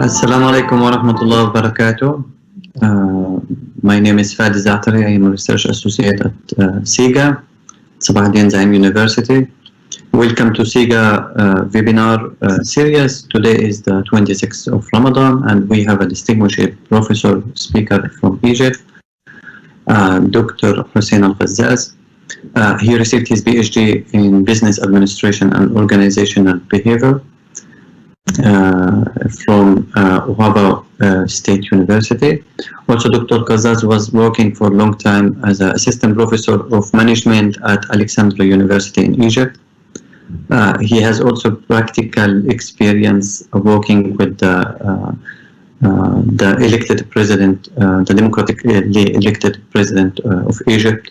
Assalamu alaikum wa rahmatullahi wa barakatuh. My name is Fadi Zatari. I am a research associate at CIGA, Sabahaddin Zaim University. Welcome to CIGA webinar series. Today is the 26th of Ramadan, and we have a distinguished professor speaker from Egypt, Dr. Hussein Al-Fazzaz. He received his PhD in Business Administration and Organizational Behavior from Ummah State University. Also, Dr. Fazzaz was working for a long time as an assistant professor of management at Alexandria University in Egypt. He has also practical experience working with the elected president, the democratically elected president of Egypt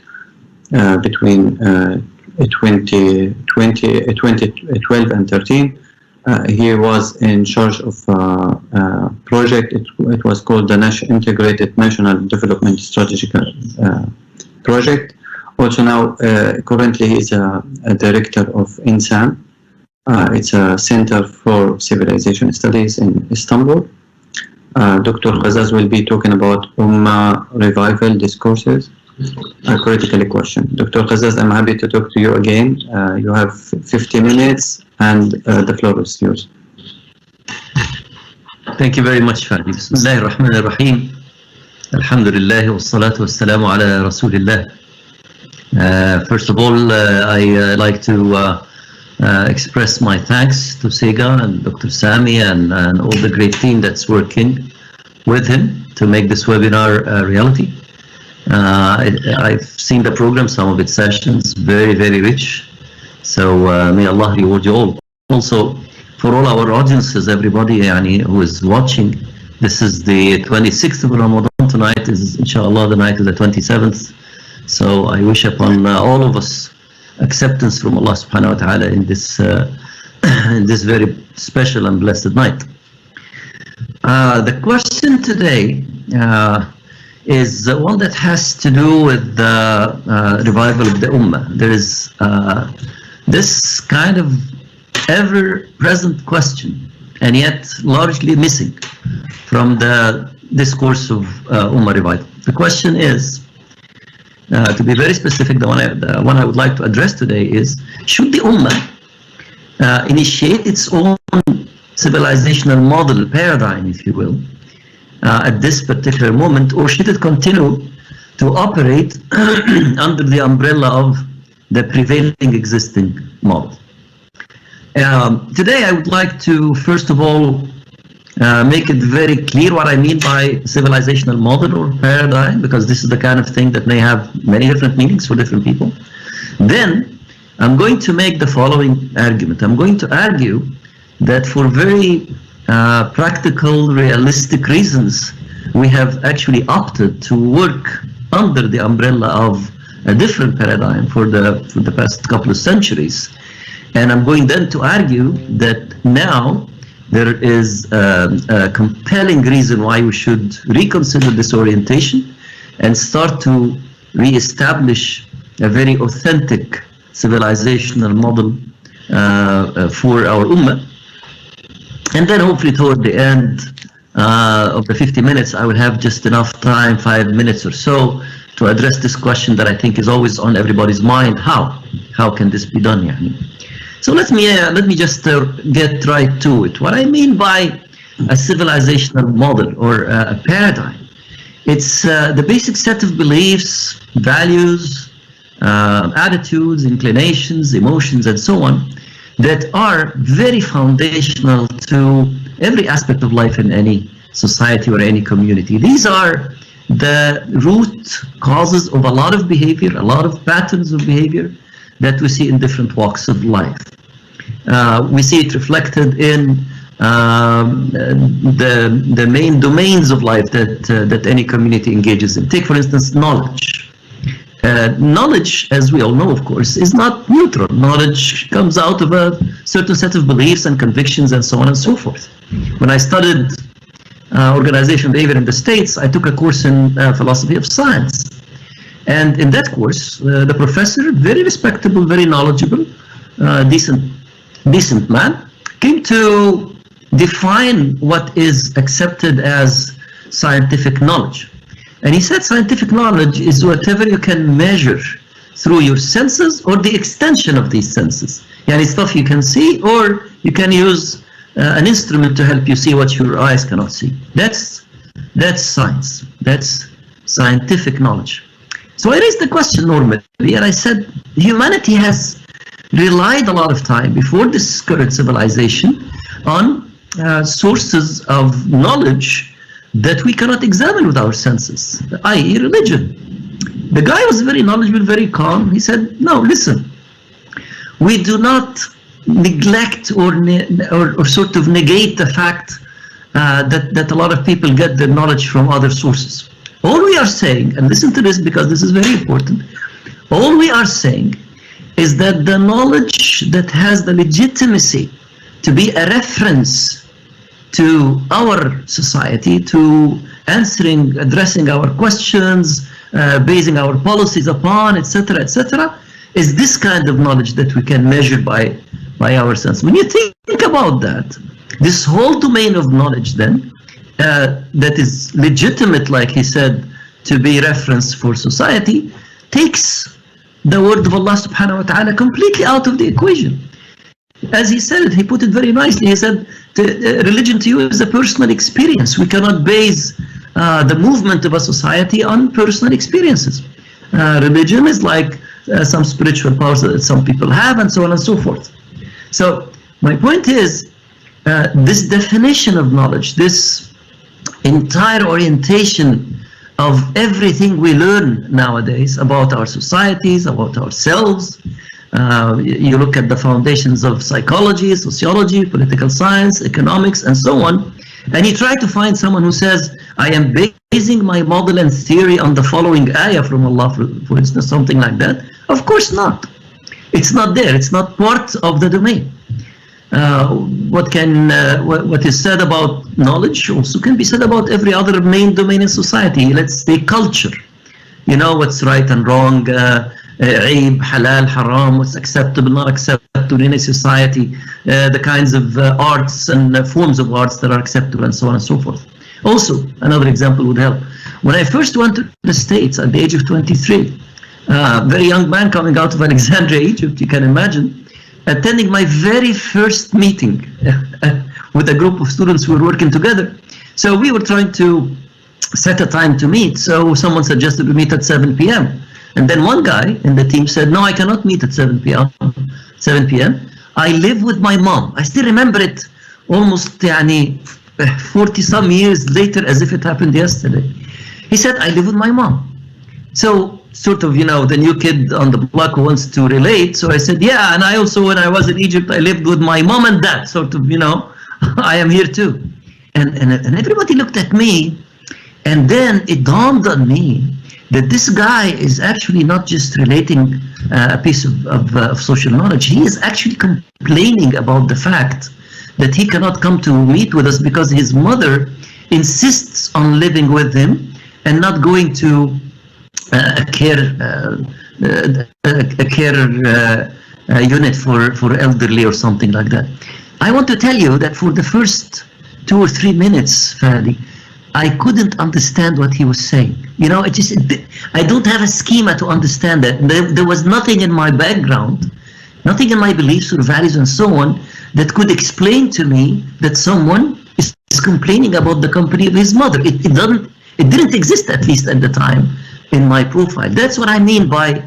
between 2012 and 13. He was in charge of a project. It was called the Integrated National Development Strategic Project. Also now, currently he is a director of INSAN. It's a Center for Civilization Studies in Istanbul. Dr. Fazzaz will be talking about Ummah revival discourses. Critically question. Dr. Fazzaz, I'm happy to talk to you again. You have 50 minutes and the floor is yours. Thank you very much, Fadi. Bismillahir Rahmanir Rahim. Alhamdulillah wa salatu wa salamu ala Rasulillah. First of all, I like to express my thanks to CIGA and Dr. Sami and all the great team that's working with him to make this webinar a reality. I've seen the program, some of its sessions, very, very rich. So may Allah reward you all. Also, for all our audiences, everybody who is watching, this is the 26th of Ramadan. Tonight is, inshallah, the night of the 27th. So I wish upon all of us acceptance from Allah subhanahu wa ta'ala in this very special and blessed night. The question today is one that has to do with the revival of the Ummah. There is this kind of ever-present question, and yet largely missing from the discourse of Ummah revival. The question is, to be very specific, the one I would like to address today is, should the Ummah initiate its own civilizational model, paradigm, if you will, at this particular moment, or should it continue to operate under the umbrella of the prevailing existing model? Today I would like to first of all make it very clear what I mean by civilizational model or paradigm, because this is the kind of thing that may have many different meanings for different people. Then I'm going to make the following argument. I'm going to argue that for very practical, realistic reasons, we have actually opted to work under the umbrella of a different paradigm for the past couple of centuries. And I'm going then to argue that now there is a compelling reason why we should reconsider this orientation and start to re-establish a very authentic civilizational model for our Ummah. And then hopefully toward the end of the 50 minutes, I will have just enough time, 5 minutes or so, to address this question that I think is always on everybody's mind. How can this be done? So let me just get right to it. What I mean by a civilizational model or a paradigm, it's the basic set of beliefs, values, attitudes, inclinations, emotions, and so on, that are very foundational to every aspect of life in any society or any community. These are the root causes of a lot of behavior, a lot of patterns of behavior that we see in different walks of life. We see it reflected in the main domains of life that any community engages in. Take, for instance, knowledge. Knowledge, as we all know, of course, is not neutral. Knowledge comes out of a certain set of beliefs and convictions and so on and so forth. When I studied organizational behavior in the States, I took a course in philosophy of science. And in that course, the professor, very respectable, very knowledgeable, decent man, came to define what is accepted as scientific knowledge. And he said scientific knowledge is whatever you can measure through your senses or the extension of these senses. Yani stuff you can see, or you can use an instrument to help you see what your eyes cannot see. That's science. That's scientific knowledge. So I raised the question normally, and I said humanity has relied a lot of time before this current civilization on sources of knowledge that we cannot examine with our senses, i.e. religion. The guy was very knowledgeable, very calm. He said, no, listen, we do not neglect or sort of negate the fact that a lot of people get their knowledge from other sources. All we are saying, and listen to this because this is very important, all we are saying is that the knowledge that has the legitimacy to be a reference to our society, to addressing our questions, basing our policies upon, etc., etc., is this kind of knowledge that we can measure by our sense. When you think about that, this whole domain of knowledge then, that is legitimate, like he said, to be reference for society, takes the word of Allah subhanahu wa ta'ala completely out of the equation. As he said, he put it very nicely. He said, religion to you is a personal experience. We cannot base the movement of a society on personal experiences. Religion is like some spiritual powers that some people have, and so on and so forth. So my point is, this definition of knowledge, this entire orientation of everything we learn nowadays about our societies, about ourselves. You look at the foundations of psychology, sociology, political science, economics, and so on, and you try to find someone who says, I am basing my model and theory on the following ayah from Allah, for instance, something like that. Of course not. It's not there. It's not part of the domain. What is said about knowledge also can be said about every other main domain in society. Let's say culture. You know what's right and wrong, aib, halal, haram, what's acceptable, not acceptable in a society, the kinds of arts and forms of arts that are acceptable, and so on and so forth. Also, another example would help. When I first went to the States at the age of 23, very young man coming out of Alexandria, Egypt, you can imagine, attending my very first meeting with a group of students who were working together. So we were trying to set a time to meet. So someone suggested we meet at 7 p.m. And then one guy in the team said, no, I cannot meet at 7 p.m. I live with my mom. I still remember it almost 40 some years later as if it happened yesterday. He said, I live with my mom. So sort of, the new kid on the block who wants to relate. So I said, yeah, and I also, when I was in Egypt, I lived with my mom and dad, sort of, I am here too. And everybody looked at me, and then it dawned on me that this guy is actually not just relating a piece of social knowledge. He is actually complaining about the fact that he cannot come to meet with us because his mother insists on living with him and not going to a care unit for elderly or something like that. I want to tell you that for the first 2 or 3 minutes, Fadi, I couldn't understand what he was saying. I don't have a schema to understand that. There was nothing in my background, nothing in my beliefs or values and so on that could explain to me that someone is complaining about the company of his mother. It didn't exist, at least at the time, in my profile. That's what I mean by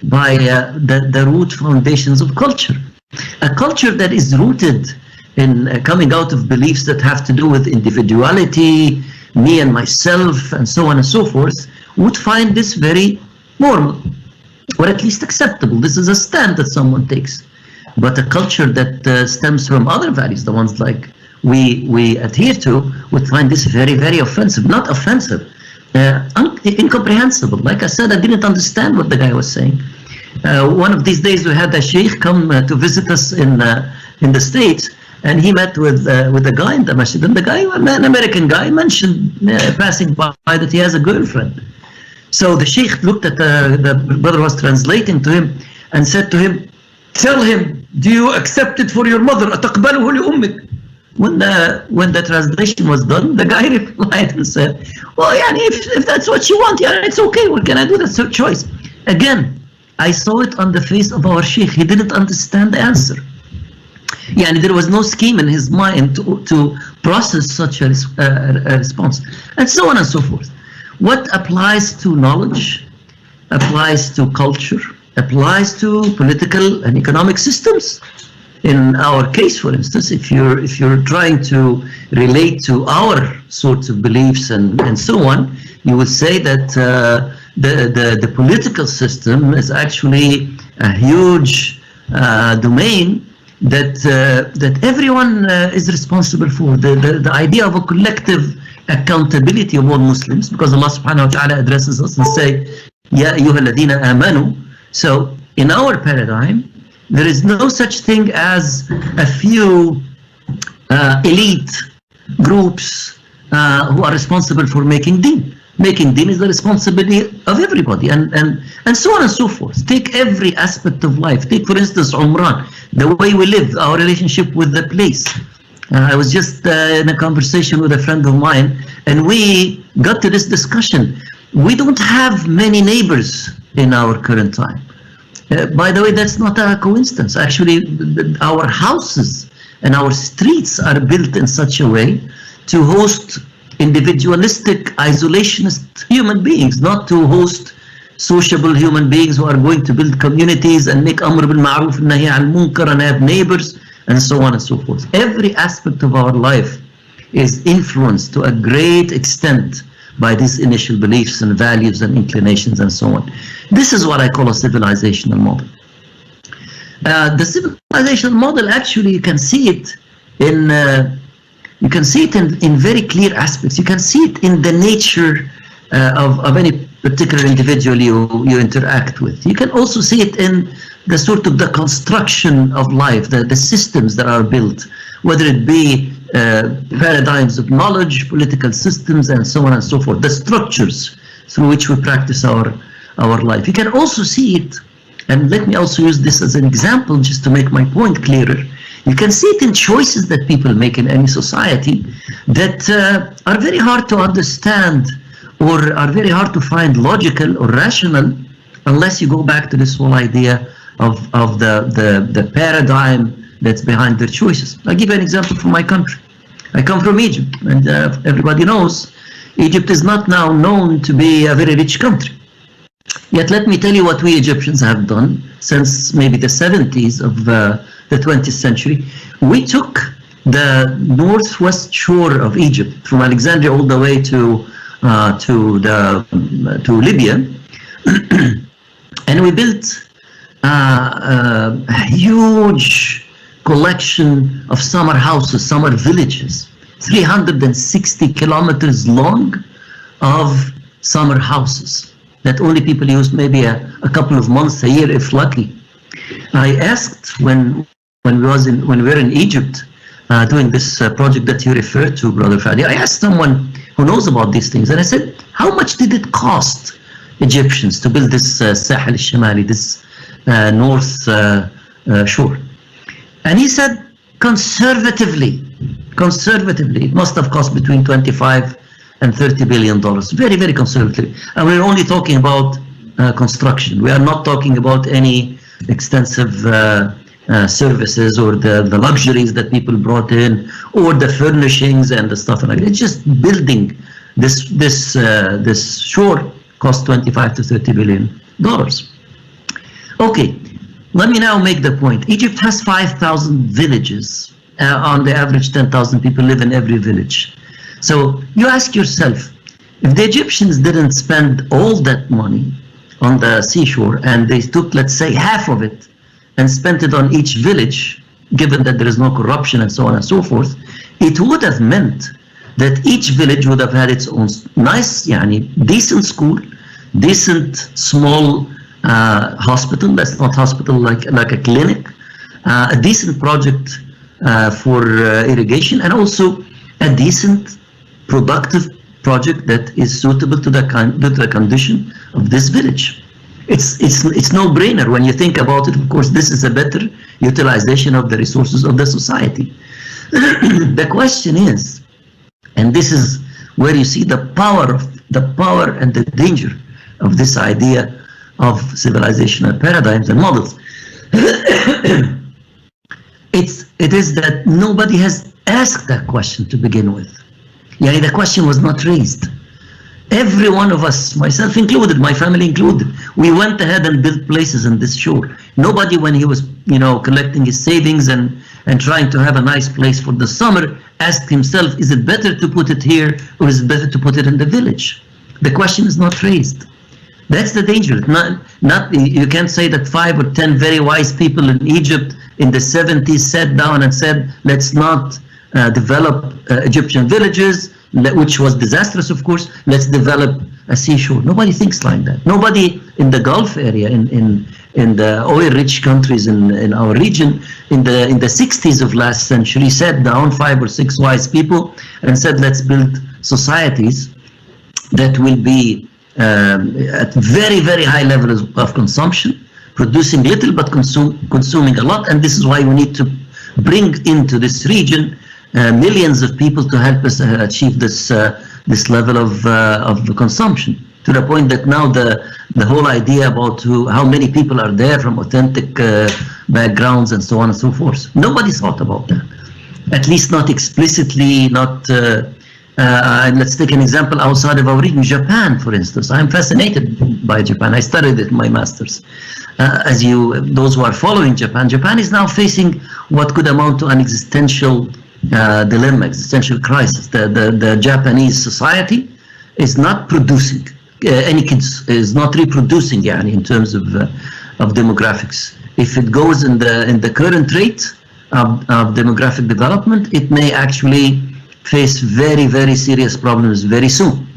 the root foundations of culture. A culture that is rooted in coming out of beliefs that have to do with individuality, me and myself, and so on and so forth, would find this very normal, or at least acceptable. This is a stand that someone takes. But a culture that stems from other values, the ones like we adhere to, would find this very, very offensive. Not offensive, incomprehensible. Like I said, I didn't understand what the guy was saying. One of these days we had a sheikh come to visit us in the States, and he met with a guy in the masjid, and the guy, an American guy, mentioned passing by that he has a girlfriend. So the sheikh looked at the brother was translating to him and said to him, tell him, do you accept it for your mother? أتقبله لأمك? when the translation was done, the guy replied and said, well, yani, if that's what you want, yeah, it's okay. What can I do? That's your choice. Again, I saw it on the face of our sheikh. He didn't understand the answer. Yeah, and there was no scheme in his mind to process such a response, and so on and so forth. What applies to knowledge, applies to culture, applies to political and economic systems. In our case, for instance, if you're trying to relate to our sorts of beliefs and so on, you would say that the political system is actually a huge domain that everyone is responsible for. The idea of a collective accountability of all Muslims, because Allah subhanahu wa ta'ala addresses us and say, Ya ayyuha alladhina amanu. So in our paradigm, there is no such thing as a few elite groups who are responsible for making deen. Making deen is the responsibility of everybody, and so on and so forth. Take every aspect of life. Take, for instance, Umrah, the way we live, our relationship with the place. I was just in a conversation with a friend of mine, and we got to this discussion. We don't have many neighbors in our current time. By the way, that's not a coincidence. Actually, our houses and our streets are built in such a way to host individualistic, isolationist human beings, not to host sociable human beings who are going to build communities and make amr bil ma'ruf and nahi al munkar and have neighbors and so on and so forth. Every aspect of our life is influenced to a great extent by these initial beliefs and values and inclinations and so on. This is what I call a civilizational model. The civilizational model, actually, you can see it in very clear aspects. You can see it in the nature of any particular individual you interact with. You can also see it in the sort of the construction of life, the systems that are built, whether it be paradigms of knowledge, political systems, and so on and so forth, the structures through which we practice our life. You can also see it, and let me also use this as an example just to make my point clearer. You can see it in choices that people make in any society that are very hard to understand or are very hard to find logical or rational unless you go back to this whole idea of the paradigm that's behind their choices. I'll give you an example from my country. I come from Egypt, and everybody knows Egypt is not now known to be a very rich country. Yet let me tell you what we Egyptians have done since maybe the 70s of the 20th century. We took the northwest shore of Egypt, from Alexandria all the way to Libya, and we built a huge collection of summer houses, summer villages, 360 kilometers long of summer houses that only people use maybe a couple of months a year if lucky. I asked when we were in Egypt doing this project that you referred to, Brother Fadi, I asked someone who knows about these things, and I said, how much did it cost Egyptians to build this Sahel al-Shimali, this north shore? And he said, conservatively, it must have cost between 25 and $30 billion, very, very conservatively. And we're only talking about construction. We are not talking about any extensive services or the luxuries that people brought in or the furnishings and the stuff like that. It's just building this shore cost 25 to $30 billion. Okay. Let me now make the point. Egypt has 5,000 villages. On the average, 10,000 people live in every village. So you ask yourself, if the Egyptians didn't spend all that money on the seashore and they took, let's say, half of it and spent it on each village, given that there is no corruption and so on and so forth, it would have meant that each village would have had its own nice, decent school, decent small hospital, that's not hospital like a clinic, a decent project for irrigation, and also a decent productive project that is suitable to the condition of this village. It's no-brainer when you think about it. Of course, this is a better utilization of the resources of the society. The question is, and this is where you see the power and the danger of this idea of civilizational paradigms and models. It is that nobody has asked that question to begin with. Yeah, the question was not raised. Every one of us, myself included, my family included, we went ahead and built places on this shore. Nobody, when he was, collecting his savings and trying to have a nice place for the summer, asked himself, is it better to put it here or is it better to put it in the village? The question is not raised. That's the danger. You can't say that 5 or 10 very wise people in Egypt in the 70s sat down and said, let's not develop Egyptian villages, which was disastrous, of course. Let's develop a seashore. Nobody thinks like that. Nobody in the Gulf area, in the oil-rich countries in our region, in the 60s of last century, sat down 5 or 6 wise people and said, let's build societies that will be at very, very high levels of consumption, producing little but consuming a lot. And this is why we need to bring into this region millions of people to help us achieve this level of consumption, to the point that now the whole idea about how many people are there from authentic backgrounds and so on and so forth. Nobody thought about that, at least not explicitly, not. Let's take an example outside of our region, Japan, for instance. I'm fascinated by Japan. I studied it in my master's. Those who are following Japan is now facing what could amount to an existential dilemma, existential crisis. The Japanese society is not producing any kids, is not reproducing in terms of demographics. If it goes in the current rate of demographic development, it may actually face very, very serious problems very soon.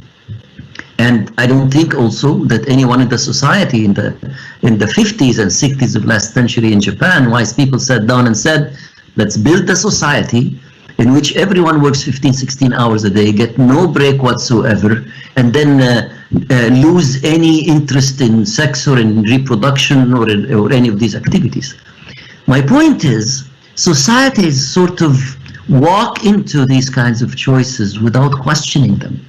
And I don't think also that anyone in the society in the 50s and 60s of last century in Japan, wise people sat down and said, let's build a society in which everyone works 15, 16 hours a day, get no break whatsoever, and then lose any interest in sex or in reproduction or any of these activities. My point is, societies sort of walk into these kinds of choices without questioning them.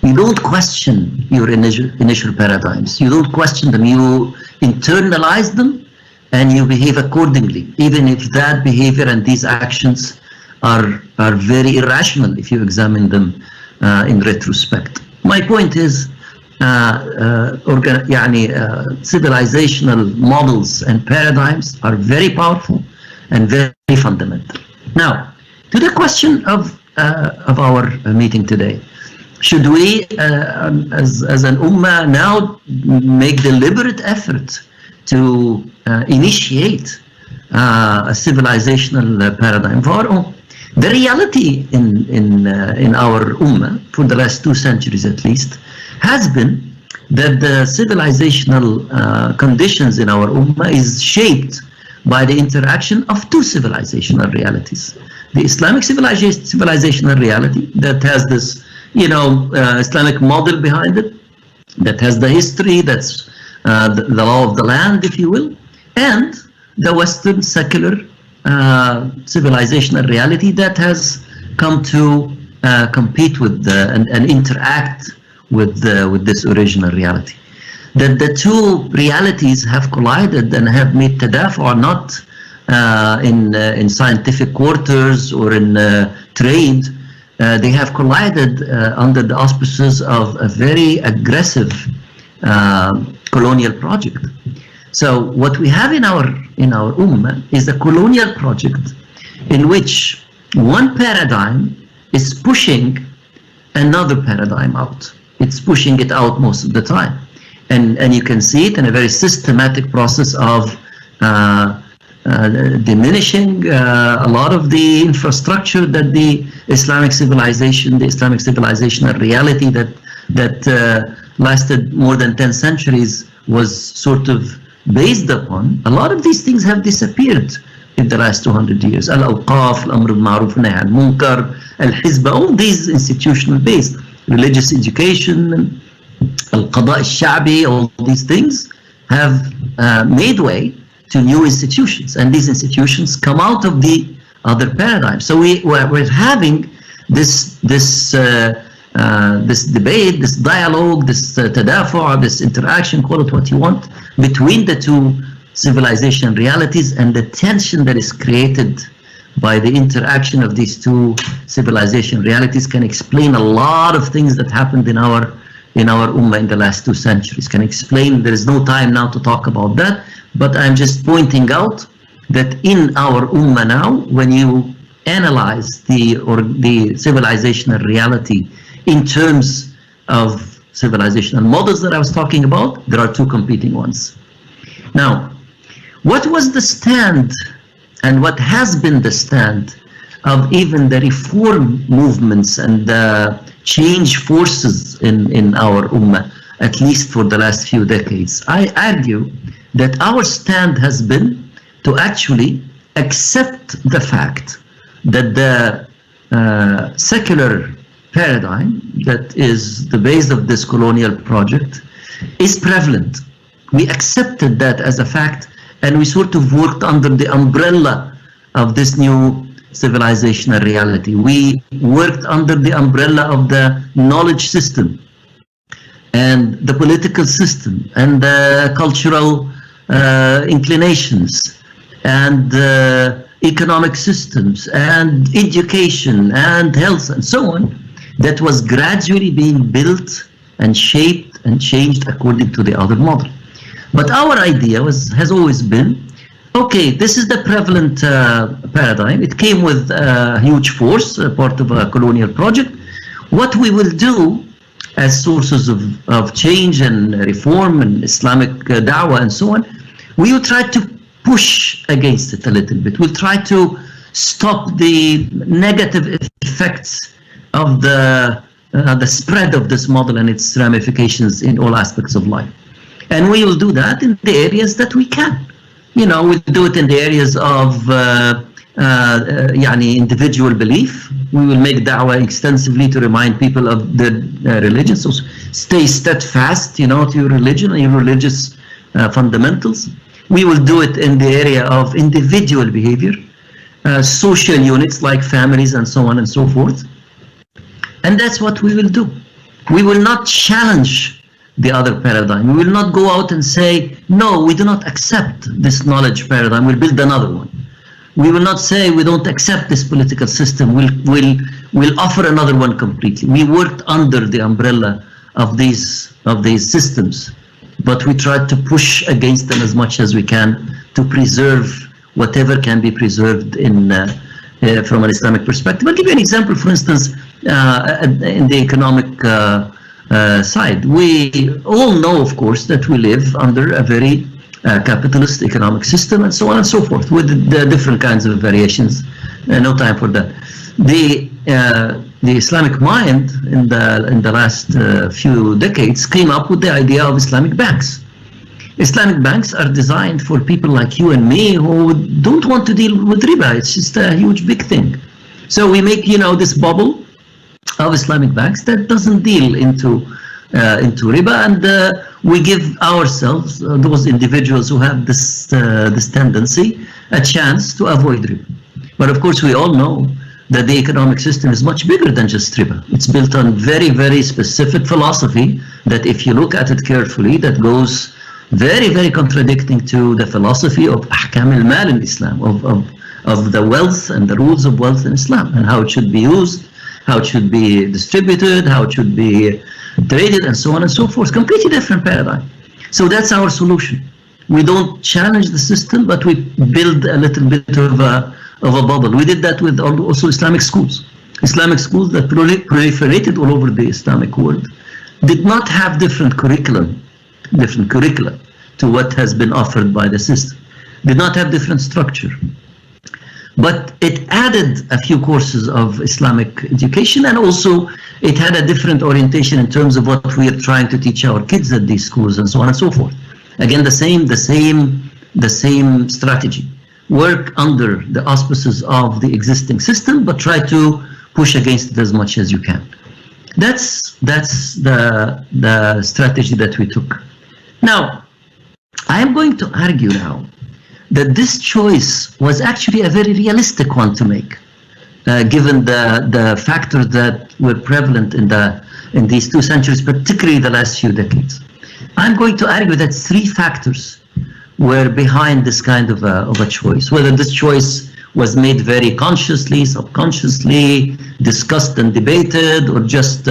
You don't question your initial paradigms. You don't question them. You internalize them and you behave accordingly, even if that behavior and these actions are very irrational if you examine them in retrospect. My point is, civilizational models and paradigms are very powerful and very fundamental. Now, to the question of our meeting today, should we, as an Ummah, now make deliberate effort to initiate a civilizational paradigm for our own? The reality in our Ummah, for the last 2 centuries at least, has been that the civilizational conditions in our Ummah is shaped by the interaction of 2 civilizational realities. The Islamic civilizational reality that has this, Islamic model behind it, that has the history, that's the law of the land, if you will, and the Western secular civilizational reality that has come to compete with and interact with this original reality. That the 2 realities have collided and have made tadafu, not in scientific quarters or in trade. They have collided under the auspices of a very aggressive colonial project. So what we have in our Ummah is a colonial project in which one paradigm is pushing another paradigm out. It's pushing it out most of the time. And you can see it in a very systematic process of diminishing a lot of the infrastructure that the Islamic civilizational reality that lasted more than 10 centuries was sort of based upon. A lot of these things have disappeared in the last 200 years. Al-Awqaf, Al-Amr al-Ma'ruf, Nahy al-Munkar, Al-Hizba, all these institutional based, religious education, Al-Qada al-Sha'bi, all these things have made way to new institutions, and these institutions come out of the other paradigms. So we're having this debate, this dialogue, this tadafu', this interaction, call it what you want, between the two civilization realities, and the tension that is created by the interaction of these two civilization realities can explain a lot of things that happened in our ummah in the last 2 centuries. Can explain, there is no time now to talk about that, but I'm just pointing out that in our ummah now, when you analyze the civilizational reality in terms of civilizational models that I was talking about, there are 2 competing ones. Now, what was the stand and what has been the stand of even the reform movements and the change forces in our ummah, at least for the last few decades? I argue that our stand has been to actually accept the fact that the secular paradigm that is the base of this colonial project is prevalent. We accepted that as a fact, and we sort of worked under the umbrella of this new civilizational reality. We worked under the umbrella of the knowledge system and the political system and the cultural inclinations and economic systems and education and health and so on, that was gradually being built and shaped and changed according to the other model. But our idea has always been, okay, this is the prevalent paradigm. It came with huge force, part of a colonial project. What we will do as sources of change and reform and Islamic da'wah and so on, we will try to push against it a little bit. We'll try to stop the negative effects of the spread of this model and its ramifications in all aspects of life. And we will do that in the areas that we can. You know, we'll do it in the areas of individual belief. We will make da'wah extensively to remind people of the religion. So stay steadfast, you know, to your religion and your religious fundamentals. We will do it in the area of individual behavior, social units like families and so on and so forth. And that's what we will do. We will not challenge the other paradigm. We will not go out and say, no, we do not accept this knowledge paradigm, we'll build another one. We will not say we don't accept this political system, we'll offer another one completely. We worked under the umbrella of these systems, but we tried to push against them as much as we can to preserve whatever can be preserved in from an Islamic perspective. I'll give you an example, for instance, in the economic side. We all know, of course, that we live under a very capitalist economic system and so on and so forth, with the different kinds of variations. No time for that. The Islamic mind in the last few decades came up with the idea of Islamic banks. Islamic banks are designed for people like you and me who don't want to deal with riba. It's just a huge big thing. So we make, you know, this bubble of Islamic banks that doesn't deal into riba, and we give ourselves, those individuals who have this tendency, a chance to avoid riba. But of course we all know that the economic system is much bigger than just riba. It's built on very, very specific philosophy that, if you look at it carefully, that goes very, very contradicting to the philosophy of ahkam al-mal in Islam, of the wealth and the rules of wealth in Islam, and how it should be used, how it should be distributed, how it should be traded, and so on and so forth. Completely different paradigm. So that's our solution. We don't challenge the system, but we build a little bit of a bubble. We did that with also Islamic schools. Islamic schools that proliferated all over the Islamic world did not have different curricula to what has been offered by the system. Did not have different structure. But it added a few courses of Islamic education, and also it had a different orientation in terms of what we are trying to teach our kids at these schools and so on and so forth. Again, the same strategy. Work under the auspices of the existing system, but try to push against it as much as you can. That's the strategy that we took. Now, I am going to argue now that this choice was actually a very realistic one to make, given the factors that were prevalent in these 2 centuries, particularly the last few decades. I'm going to argue that 3 factors were behind this kind of a choice, whether this choice was made very consciously, subconsciously, discussed and debated, or just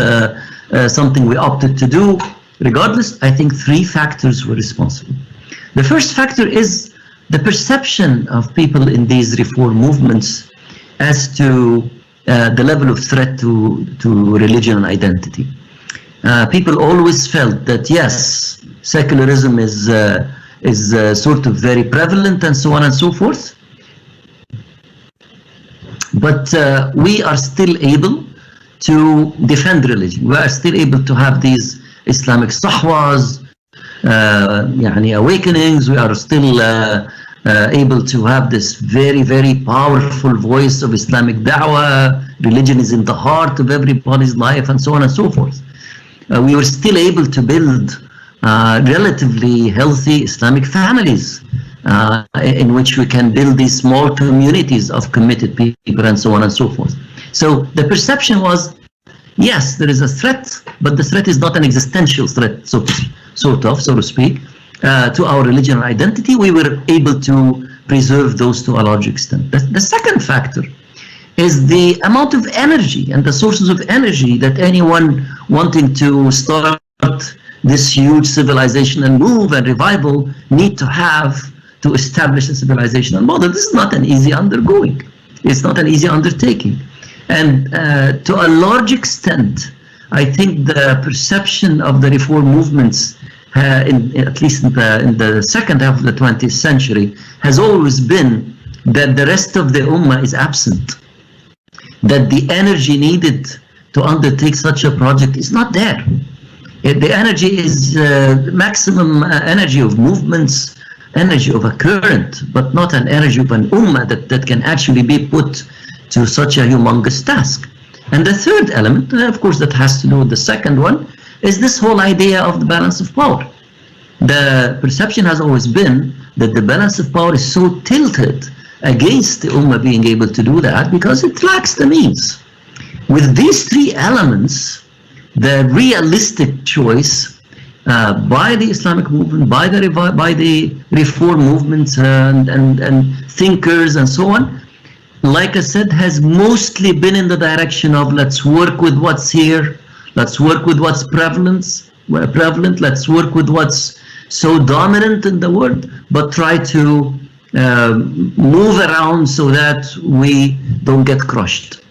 something we opted to do. Regardless, I think 3 factors were responsible. The first factor is the perception of people in these reform movements as to the level of threat to religion and identity. People always felt that yes, secularism is sort of very prevalent and so on and so forth, but we are still able to defend religion. We are still able to have these Islamic sahwas, awakenings. We are still able to have this very, very powerful voice of Islamic da'wah. Religion is in the heart of everybody's life, and so on and so forth. We were still able to build relatively healthy Islamic families in which we can build these small communities of committed people, and so on and so forth. So the perception was, yes, there is a threat, but the threat is not an existential threat, so to speak, to our religion and identity. We were able to preserve those to a large extent. The second factor is the amount of energy and the sources of energy that anyone wanting to start this huge civilizational move and revival need to have to establish a civilizational model. This is not an easy undergoing. It's not an easy undertaking. And to a large extent, I think the perception of the reform movements, at least in the second half of the 20th century, has always been that the rest of the Ummah is absent, that the energy needed to undertake such a project is not there. The energy is maximum energy of movements, energy of a current, but not an energy of an Ummah that can actually be put to such a humongous task. And the third element, of course, that has to do with the second one, is this whole idea of the balance of power. The perception has always been that the balance of power is so tilted against the Ummah being able to do that because it lacks the means. With these 3 elements, the realistic choice by the Islamic movement, by the reform movements and thinkers and so on, like I said, has mostly been in the direction of let's work with what's here, let's work with what's prevalent, let's work with what's so dominant in the world, but try to move around so that we don't get crushed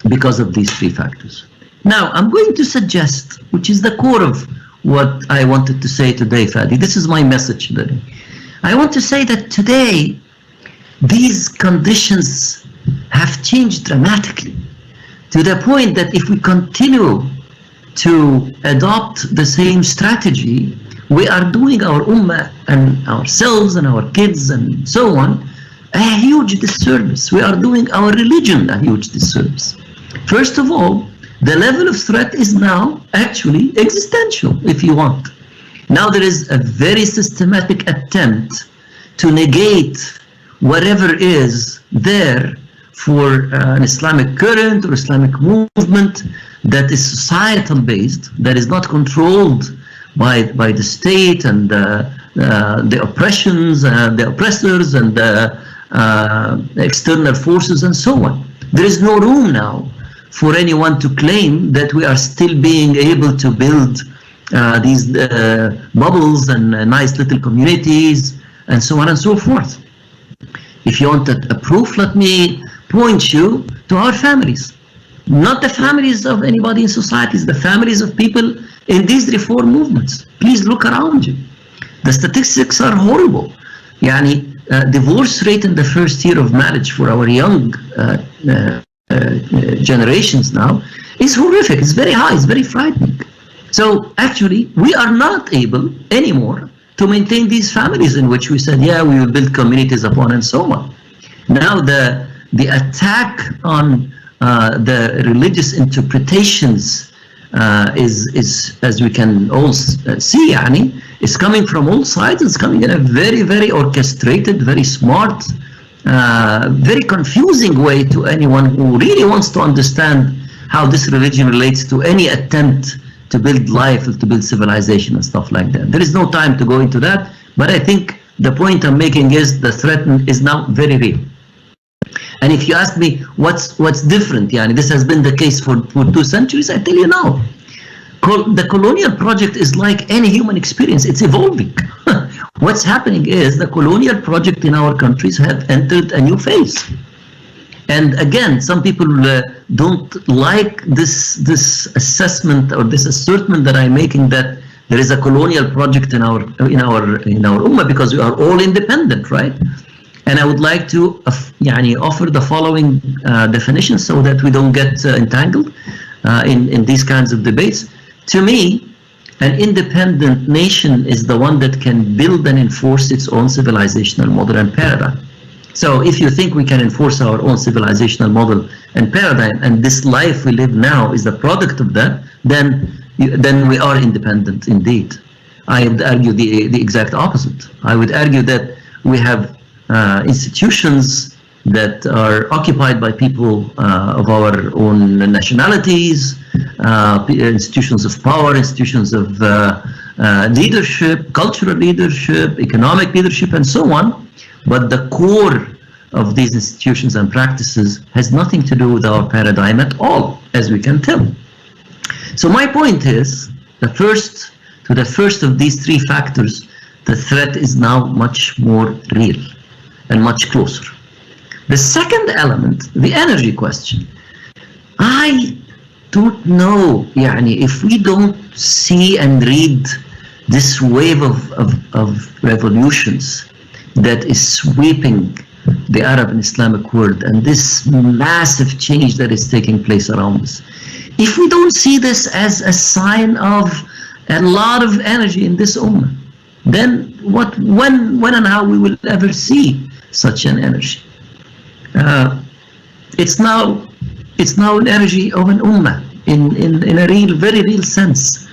because of these 3 factors. Now, I'm going to suggest, which is the core of what I wanted to say today, Fadi. This is my message today. I want to say that today, these conditions have changed dramatically to the point that if we continue to adopt the same strategy, we are doing our Ummah and ourselves and our kids and so on a huge disservice. We are doing our religion a huge disservice. First of all, the level of threat is now actually existential, if you want. Now there is a very systematic attempt to negate whatever is there for an Islamic current or Islamic movement that is societal based, that is not controlled by the state and the oppressions, the oppressors and the external forces and so on. There is no room now for anyone to claim that we are still being able to build these bubbles and nice little communities and so on and so forth. If you want a proof, let me point you to our families. Not the families of anybody in society, it's the families of people in these reform movements. Please look around you. The statistics are horrible. Divorce rate in the first year of marriage for our young generations now is horrific. It's very high, it's very frightening. So actually, we are not able anymore to maintain these families in which we said, yeah, we will build communities upon and so on. Now the attack on the religious interpretations is as we can all see, يعني, is coming from all sides. It's coming in a very, very orchestrated, very smart, very confusing way to anyone who really wants to understand how this religion relates to any attempt to build life, to build civilization and stuff like that. There is no time to go into that, but I think the point I'm making is the threat is now very real. And if you ask me what's different, yani this has been the case for 2 centuries, I tell you now. The colonial project is like any human experience, it's evolving. What's happening is the colonial project in our countries have entered a new phase. And again, some people don't like this assessment or this assertion that I'm making that there is a colonial project in our ummah because we are all independent, right? And I would like to offer the following definition so that we don't get entangled in these kinds of debates. To me, an independent nation is the one that can build and enforce its own civilizational model and paradigm. So if you think we can enforce our own civilizational model and paradigm, and this life we live now is the product of that, then we are independent indeed. I would argue the exact opposite. I would argue that we have institutions that are occupied by people of our own nationalities, institutions of power, institutions of leadership, cultural leadership, economic leadership, and so on. But the core of these institutions and practices has nothing to do with our paradigm at all, as we can tell. So my point is, the first of these 3 factors, the threat is now much more real and much closer. The second element, the energy question, I don't know, if we don't see and read this wave of revolutions that is sweeping the Arab and Islamic world, and this massive change that is taking place around us, if we don't see this as a sign of a lot of energy in this ummah, then when and how we will ever see such an energy? It's now an energy of an ummah in a real, very real sense.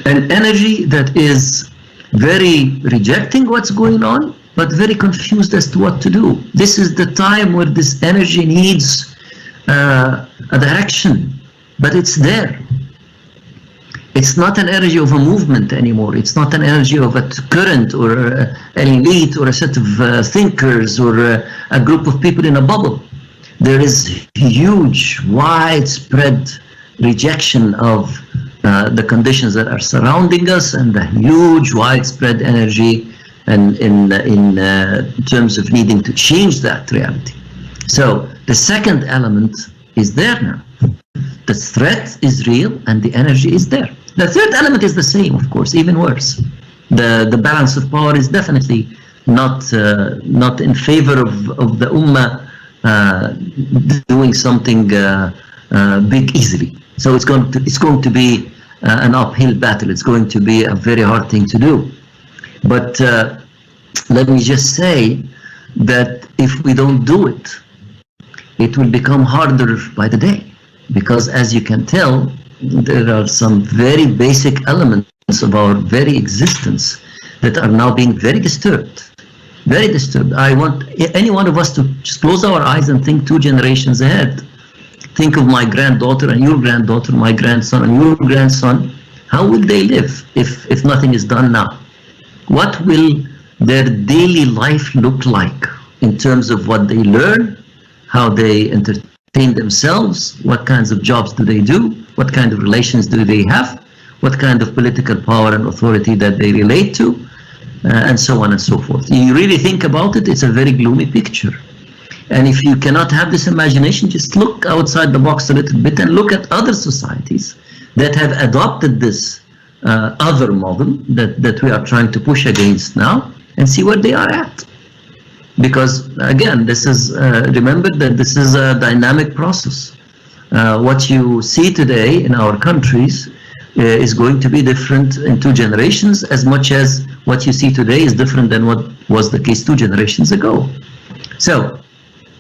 An energy that is very rejecting what's going on, but very confused as to what to do. This is the time where this energy needs a direction, but it's there. It's not an energy of a movement anymore. It's not an energy of a current or an elite or a set of thinkers or a group of people in a bubble. There is huge, widespread rejection of the conditions that are surrounding us, and the huge, widespread energy and in terms of needing to change that reality. So the second element is there now. The threat is real and the energy is there. The third element is the same, of course, even worse. The balance of power is definitely not in favor of the ummah doing something big easily. So it's going to be an uphill battle. It's going to be a very hard thing to do. But let me just say that if we don't do it, it will become harder by the day, because as you can tell, there are some very basic elements of our very existence that are now being very disturbed. Very disturbed. I want any one of us to just close our eyes and think 2 generations ahead. Think of my granddaughter and your granddaughter, my grandson and your grandson. How will they live if nothing is done now? What will their daily life look like in terms of what they learn, how they entertain themselves, what kinds of jobs do they do, what kind of relations do they have, what kind of political power and authority that they relate to, and so on and so forth. You really think about it, it's a very gloomy picture. And if you cannot have this imagination, just look outside the box a little bit and look at other societies that have adopted this other model that we are trying to push against now, and see where they are at. Because again, this is remember that this is a dynamic process. What you see today in our countries is going to be different in 2 generations, as much as what you see today is different than what was the case 2 generations ago. So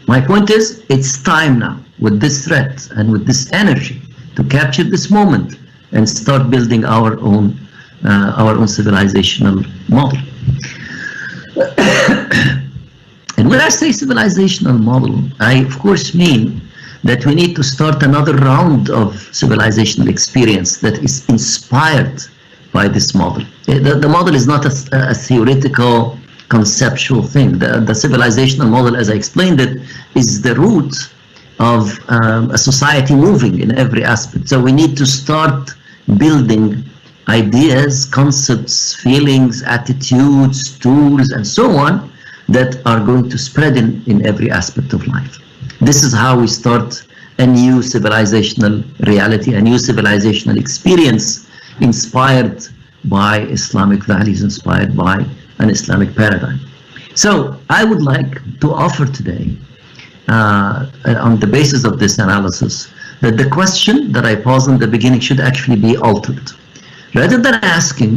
my point is, it's time now, with this threat and with this energy to capture this moment and start building our own civilizational model. And when I say civilizational model, I of course mean that we need to start another round of civilizational experience that is inspired by this model. The model is not a theoretical, conceptual thing. The civilizational model, as I explained it, is the root of a society moving in every aspect. So we need to start building ideas, concepts, feelings, attitudes, tools, and so on that are going to spread in every aspect of life. This is how we start a new civilizational reality, a new civilizational experience inspired by Islamic values, inspired by an Islamic paradigm. So I would like to offer today, on the basis of this analysis, that the question that I posed in the beginning should actually be altered. Rather than asking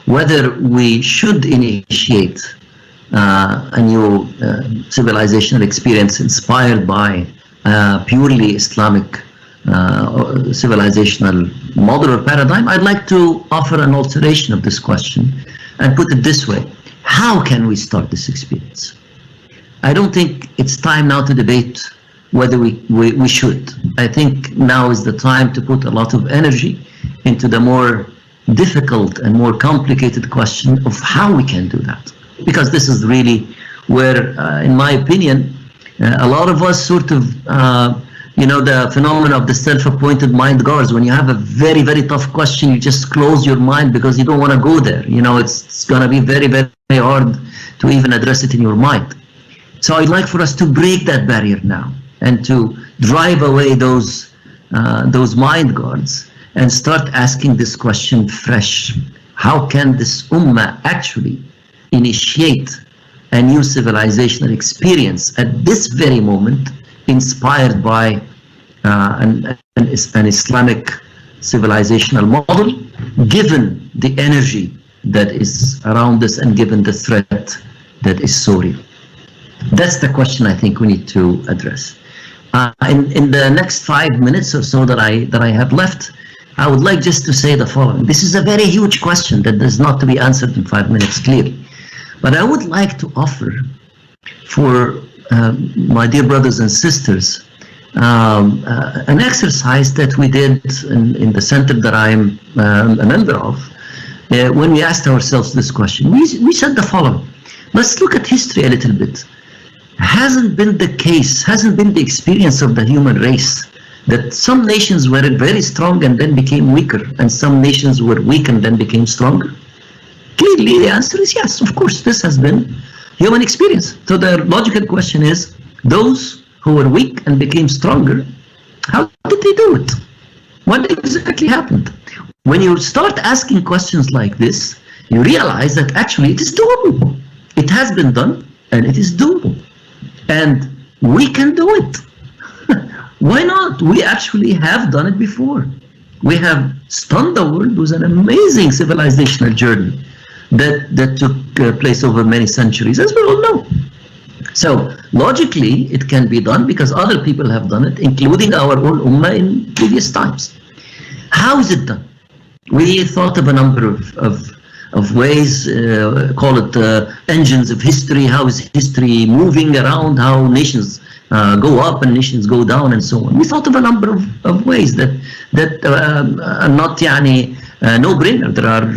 whether we should initiate a new civilizational experience inspired by purely Islamic civilizational model or paradigm, I'd like to offer an alteration of this question and put it this way: how can we start this experience? I don't think it's time now to debate whether we should. I think now is the time to put a lot of energy into the more difficult and more complicated question of how we can do that. Because this is really where, in my opinion, a lot of us sort of, the phenomenon of the self-appointed mind guards. When you have a very, very tough question, you just close your mind because you don't want to go there. It's going to be very, very hard to even address it in your mind. So I'd like for us to break that barrier now and to drive away those mind guards and start asking this question fresh. How can this Ummah actually initiate a new civilizational experience at this very moment, inspired by an Islamic civilizational model, given the energy that is around us and given the threat that is so real? That's the question I think we need to address. In the next 5 minutes or so that I have left, I would like just to say the following. This is a very huge question that is not to be answered in 5 minutes clearly. But I would like to offer for my dear brothers and sisters an exercise that we did in the center that I'm a member of when we asked ourselves this question. We said the following: let's look at history a little bit. Hasn't been the experience of the human race that some nations were very strong and then became weaker, and some nations were weak and then became stronger? Clearly, the answer is yes. Of course, this has been human experience. So the logical question is, those who were weak and became stronger, how did they do it? What exactly happened? When you start asking questions like this, you realize that actually it is doable. It has been done and it is doable. And we can do it. Why not? We actually have done it before. We have stunned the world with an amazing civilizational journey that took place over many centuries, as we all know. So logically, it can be done because other people have done it, including our own Ummah in previous times. How is it done? We thought of a number of ways, call it engines of history. How is history moving around? How nations go up and nations go down, and so on. We thought of a number of ways that are not no-brainer. There are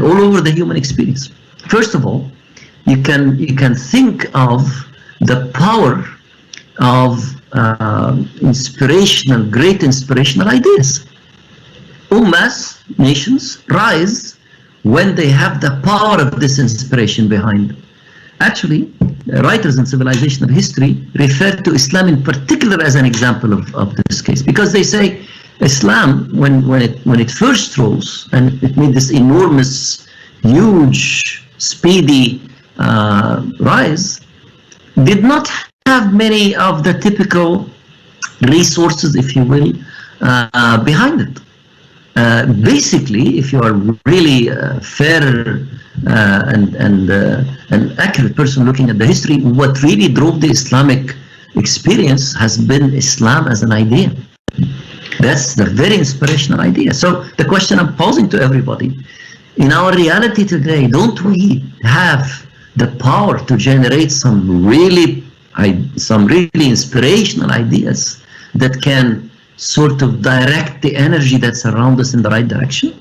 all over the human experience. First of all, you can think of the power of great inspirational ideas. Ummahs, nations, rise when they have the power of this inspiration behind them. Actually, writers in civilizational history refer to Islam in particular as an example of this case, because they say Islam, when it first rose and it made this enormous, huge, speedy rise, did not have many of the typical resources, if you will, behind it. Basically, if you are really fair and an accurate person looking at the history, what really drove the Islamic experience has been Islam as an idea. That's the very inspirational idea. So the question I'm posing to everybody, in our reality today, don't we have the power to generate some really inspirational ideas that can sort of direct the energy that's around us in the right direction?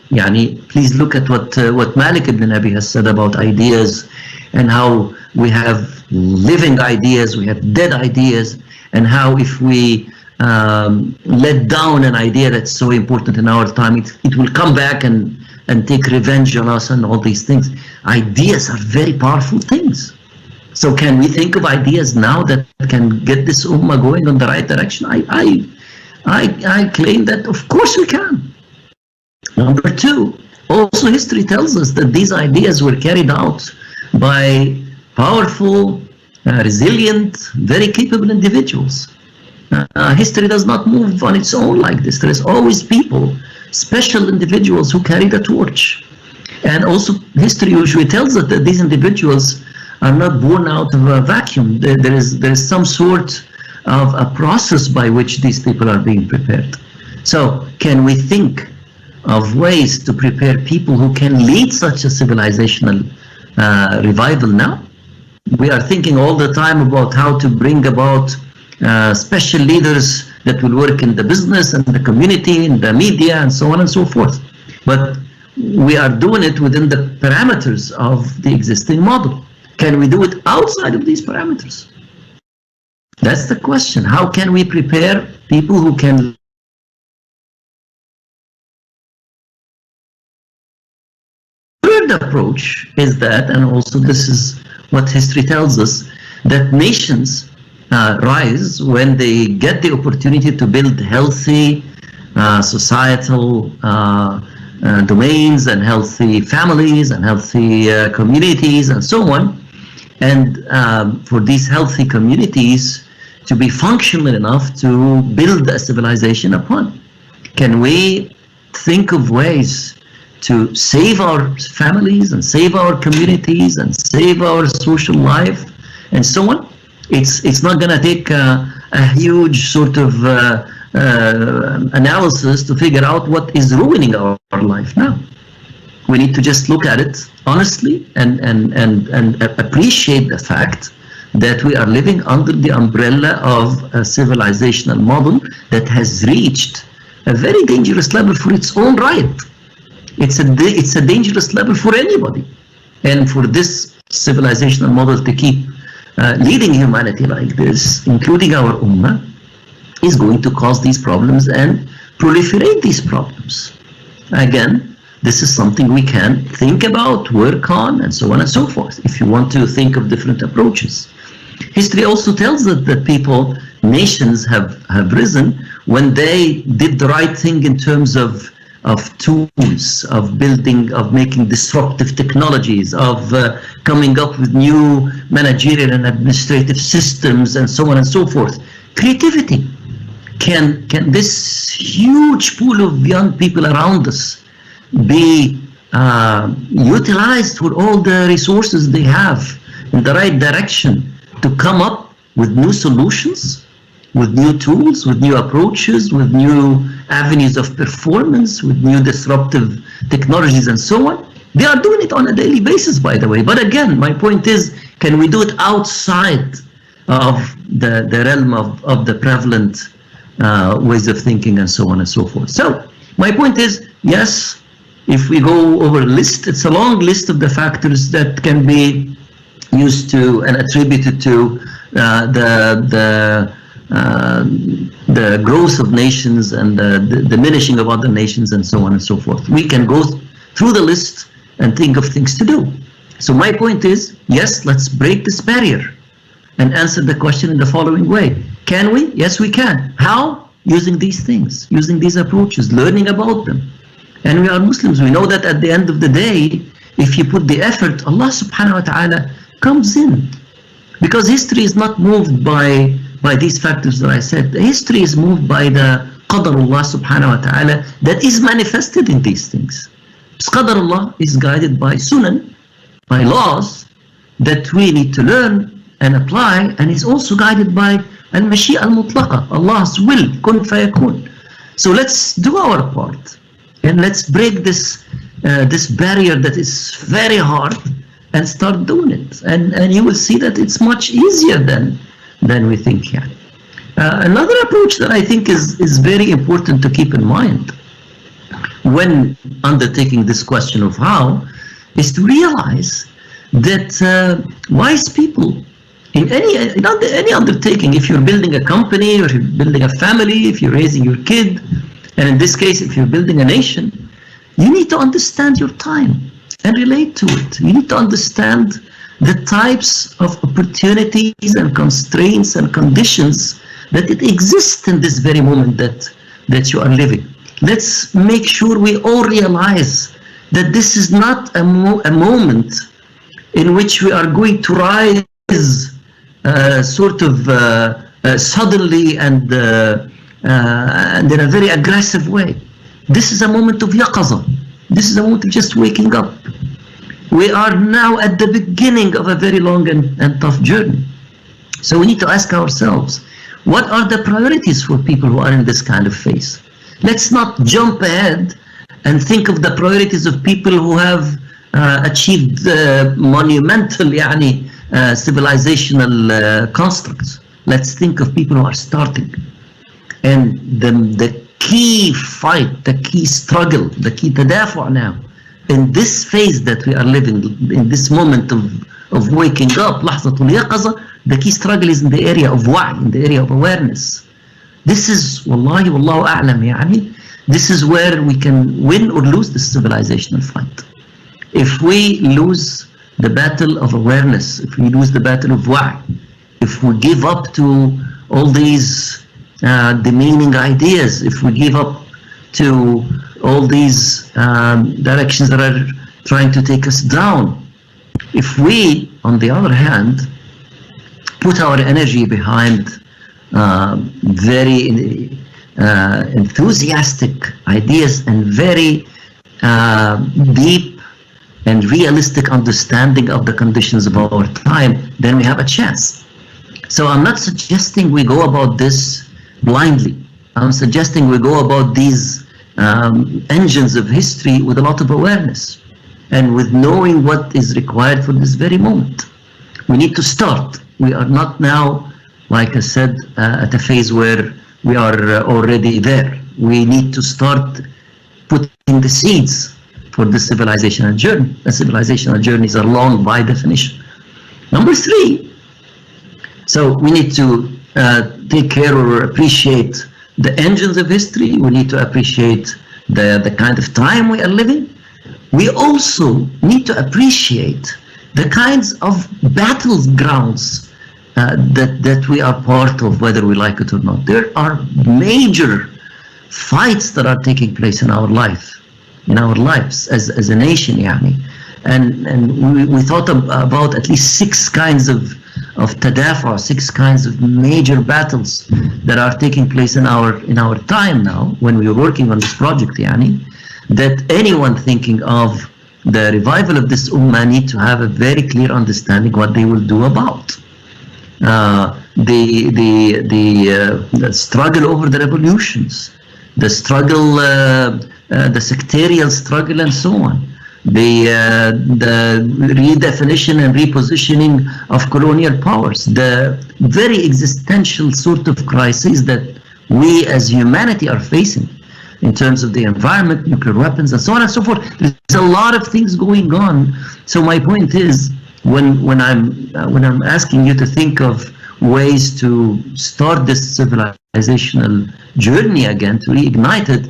Yani, please look at what Malik ibn Abi has said about ideas, and how we have living ideas, we have dead ideas, and how if we let down an idea that's so important in our time, it will come back and take revenge on us and all these things. Ideas are very powerful things. So can we think of ideas now that can get this ummah going on the right direction? I claim that of course we can. Number two, also history tells us that these ideas were carried out by powerful, resilient, very capable individuals. History does not move on its own like this. There is always people, special individuals who carry the torch. And also history usually tells us that these individuals are not born out of a vacuum. There is some sort of a process by which these people are being prepared. So can we think of ways to prepare people who can lead such a civilizational revival now? We are thinking all the time about how to bring about special leaders that will work in the business and the community, in the media, and so on and so forth. But we are doing it within the parameters of the existing model. Can we do it outside of these parameters? That's the question. How can we prepare people who can approach is that, and also this is what history tells us, that nations rise when they get the opportunity to build healthy societal domains and healthy families and healthy communities and so on. And for these healthy communities to be functional enough to build a civilization upon. Can we think of ways to save our families and save our communities and save our social life and so on? It's not going to take a huge sort of analysis to figure out what is ruining our life now. We need to just look at it honestly and appreciate the fact that we are living under the umbrella of a civilizational model that has reached a very dangerous level for its own right. It's a dangerous level for anybody. And for this civilizational model to keep leading humanity like this, including our ummah, is going to cause these problems and proliferate these problems. Again, this is something we can think about, work on, and so on and so forth, if you want to think of different approaches. History also tells us that nations have risen when they did the right thing in terms of tools, of building, of making disruptive technologies, of coming up with new managerial and administrative systems, and so on and so forth. Creativity. Can this huge pool of young people around us be utilized for all the resources they have in the right direction to come up with new solutions, with new tools, with new approaches, with new avenues of performance, with new disruptive technologies and so on? They are doing it on a daily basis, by the way. But again, my point is, can we do it outside of the realm of the prevalent ways of thinking and so on and so forth? So my point is, yes, if we go over a list, it's a long list of the factors that can be used to and attributed to the growth of nations and the diminishing of other nations and so on and so forth. We can go through the list and think of things to do. So my point is, yes, let's break this barrier and answer the question in the following way. Can we? Yes, we can. How? Using these things, using these approaches, learning about them. And we are Muslims. We know that at the end of the day, if you put the effort, Allah subhanahu wa ta'ala comes in. Because history is not moved by these factors that I said. The history is moved by the Qadarullah subhanahu wa ta'ala that is manifested in these things. Qadarullah is guided by sunan, by laws that we need to learn and apply, and is also guided by المشيئة المطلقة, Allah's will, kun fayakun. So let's do our part, and let's break this barrier that is very hard, and start doing it. And you will see that it's much easier than we think. Yeah. Another approach that I think is very important to keep in mind when undertaking this question of how, is to realize that wise people in any undertaking, if you're building a company, or if you're building a family, if you're raising your kid, and in this case, if you're building a nation, you need to understand your time and relate to it. You need to understand the types of opportunities and constraints and conditions that it exists in this very moment that you are living. Let's make sure we all realize that this is not a moment in which we are going to rise suddenly and in a very aggressive way. This is a moment of yaqaza. This is a moment of just waking up. We are now at the beginning of a very long and tough journey. So we need to ask ourselves, what are the priorities for people who are in this kind of phase? Let's not jump ahead and think of the priorities of people who have achieved monumental civilizational constructs. Let's think of people who are starting. And the key fight, the key struggle, the key tadafu' now, in this phase that we are living, in this moment of waking up, lahzatul yaqaza, the key struggle is in the area of wa'i, in the area of awareness. This is, wallahi, wallahu a'lam, this is where we can win or lose this civilizational fight. If we lose the battle of awareness, if we lose the battle of wa'i, if we give up to all these demeaning ideas, if we give up to all these directions that are trying to take us down, if we, on the other hand, put our energy behind very enthusiastic ideas and very deep and realistic understanding of the conditions of our time, then we have a chance. So I'm not suggesting we go about this blindly. I'm suggesting we go about these engines of history with a lot of awareness and with knowing what is required for this very moment. We need to start. We are not now, like I said, at a phase where we are already there. We need to start putting the seeds for the civilizational journey. The civilizational journeys are long by definition. Number 3, so we need to take care or appreciate the engines of history. We need to appreciate the kind of time we are living. We also need to appreciate the kinds of battlegrounds that we are part of, whether we like it or not. There are major fights that are taking place in our life, in our lives as a nation, and we thought about at least 6 kinds of tadafa, 6 kinds of major battles that are taking place in our time now when we are working on this project, that anyone thinking of the revival of this ummah need to have a very clear understanding what they will do about. The struggle over the revolutions, the struggle, the sectarian struggle, and so on. The redefinition and repositioning of colonial powers, the very existential sort of crises that we as humanity are facing in terms of the environment, nuclear weapons, and so on and so forth. There's a lot of things going on. So my point is, when I'm asking you to think of ways to start this civilizational journey again, to reignite it,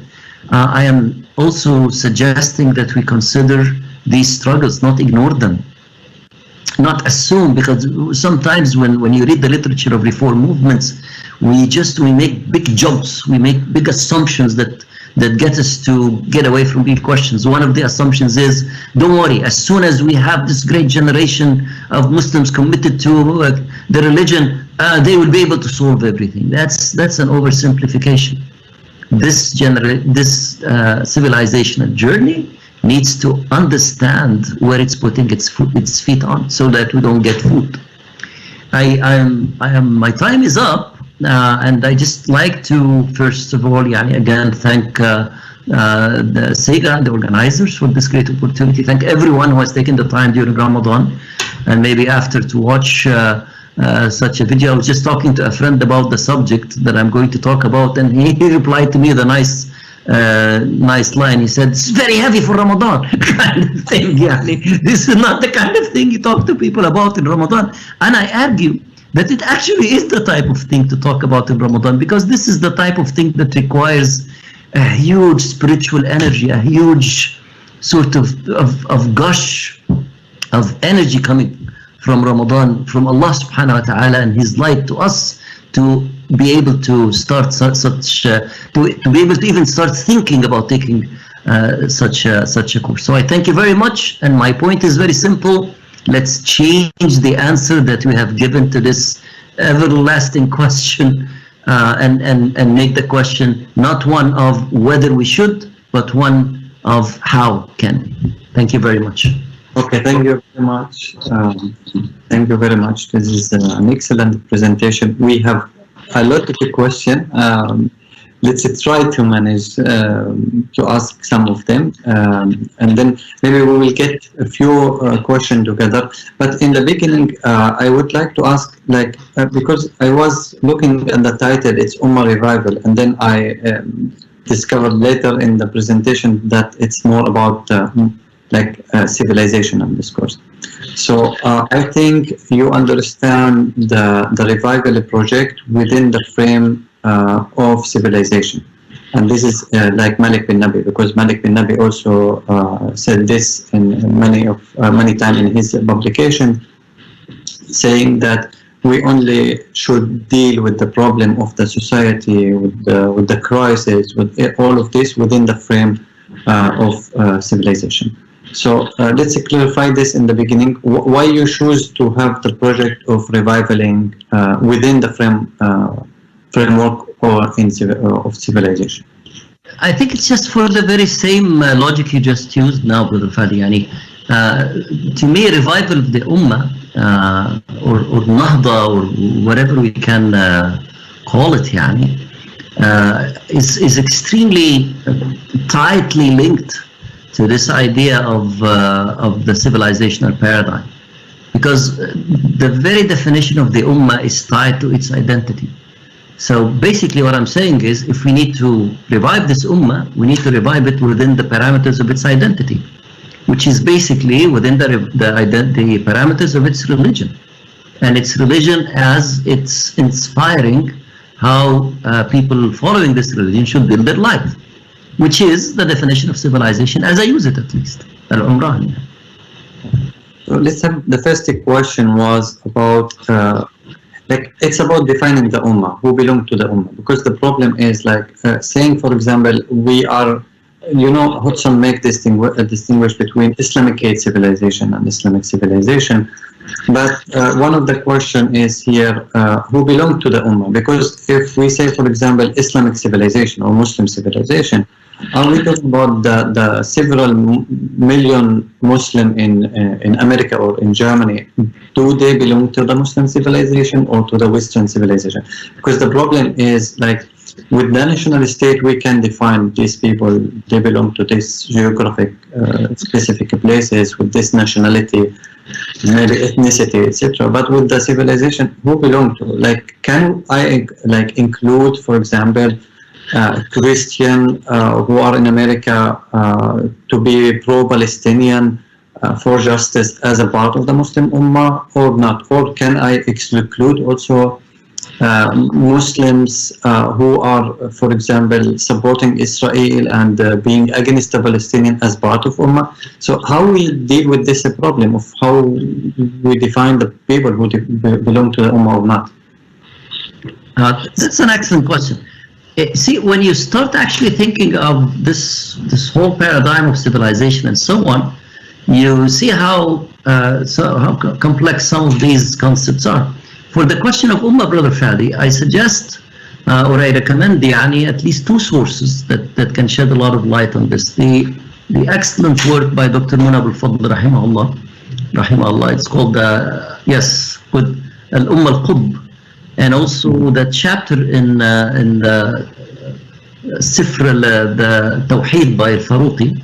I am also suggesting that we consider these struggles, not ignore them, not assume, because sometimes when you read the literature of reform movements, we make big jumps, we make big assumptions that get us to get away from big questions. One of the assumptions is, don't worry, as soon as we have this great generation of Muslims committed to the religion, they will be able to solve everything. That's an oversimplification. This civilizational journey needs to understand where it's putting its feet on, so that we don't get fooled. My time is up. and I just like to first of all, again, thank the CIGA, the organizers, for this great opportunity. Thank everyone who has taken the time during Ramadan and maybe after to watch such a video. I was just talking to a friend about the subject that I'm going to talk about, and he replied to me with a nice line. He said, "It's very heavy for Ramadan," kind of thing. This is not the kind of thing you talk to people about in Ramadan. And I argue that it actually is the type of thing to talk about in Ramadan, because this is the type of thing that requires a huge spiritual energy, a huge sort of gush of energy coming from Ramadan, from Allah subhanahu wa ta'ala and His light to us, to be able to start to be able to even start thinking about taking such a course. So I thank you very much, and my point is very simple. Let's change the answer that we have given to this everlasting question, and make the question not one of whether we should, but one of how can we. Thank you very much. Okay, thank you very much. Thank you very much. This is an excellent presentation. We have a lot of the question. Let's try to manage to ask some of them, and then maybe we will get a few questions together. But in the beginning, I would like to ask, because I was looking at the title, it's Ummah Revival, and then I discovered later in the presentation that it's more about civilization and discourse. So I think you understand the revival project within the frame of civilization, and this is like Malik bin Nabi, because Malik bin Nabi also said this in many times in his publication, saying that we only should deal with the problem of the society, with the crisis, with all of this within the frame of civilization. So let's clarify this in the beginning. Why you choose to have the project of revivaling within the framework of civilization? I think it's just for the very same logic you just used now, Brother Fadi. To me, revival of the Ummah, or Nahda, or whatever we can call it, is extremely tightly linked to this idea of the civilizational paradigm, because the very definition of the Ummah is tied to its identity. So basically what I'm saying is, if we need to revive this Ummah, we need to revive it within the parameters of its identity, which is basically within the parameters of its religion. And its religion as it's inspiring how people following this religion should build their life, which is the definition of civilization, as I use it at least. Al-Umrah. So let's have the first question was about it's about defining the Ummah, who belong to the Ummah, because the problem is saying, for example, we are, Hudson make distinguish between Islamic age civilization and Islamic civilization, but one of the question is here, who belong to the Ummah? Because if we say, for example, Islamic civilization or Muslim civilization, are we talking about the several million Muslim in America or in Germany? Do they belong to the Muslim civilization or to the Western civilization? Because the problem is, with the national state, we can define these people, they belong to this geographic specific places with this nationality, maybe ethnicity, etc. But with the civilization, who belong to? Can I include, for example, Christian who are in America to be pro-Palestinian for justice as a part of the Muslim Ummah or not? Or can I exclude also Muslims who are, for example, supporting Israel and being against the Palestinian as part of Ummah? So how we deal with this problem of how we define the people who belong to the Ummah or not? That's an excellent question. See, when you start actually thinking of this whole paradigm of civilization and so on, you see how complex some of these concepts are. For the question of Ummah, Brother Fadi, I suggest or I recommend at least two sources that can shed a lot of light on this. The excellent work by Dr. Munab al-Fadl, rahimahullah. It's called with Al-Ummah al-Qub, and also the chapter in the Sifr the-Tawheed by Al-Faruqi,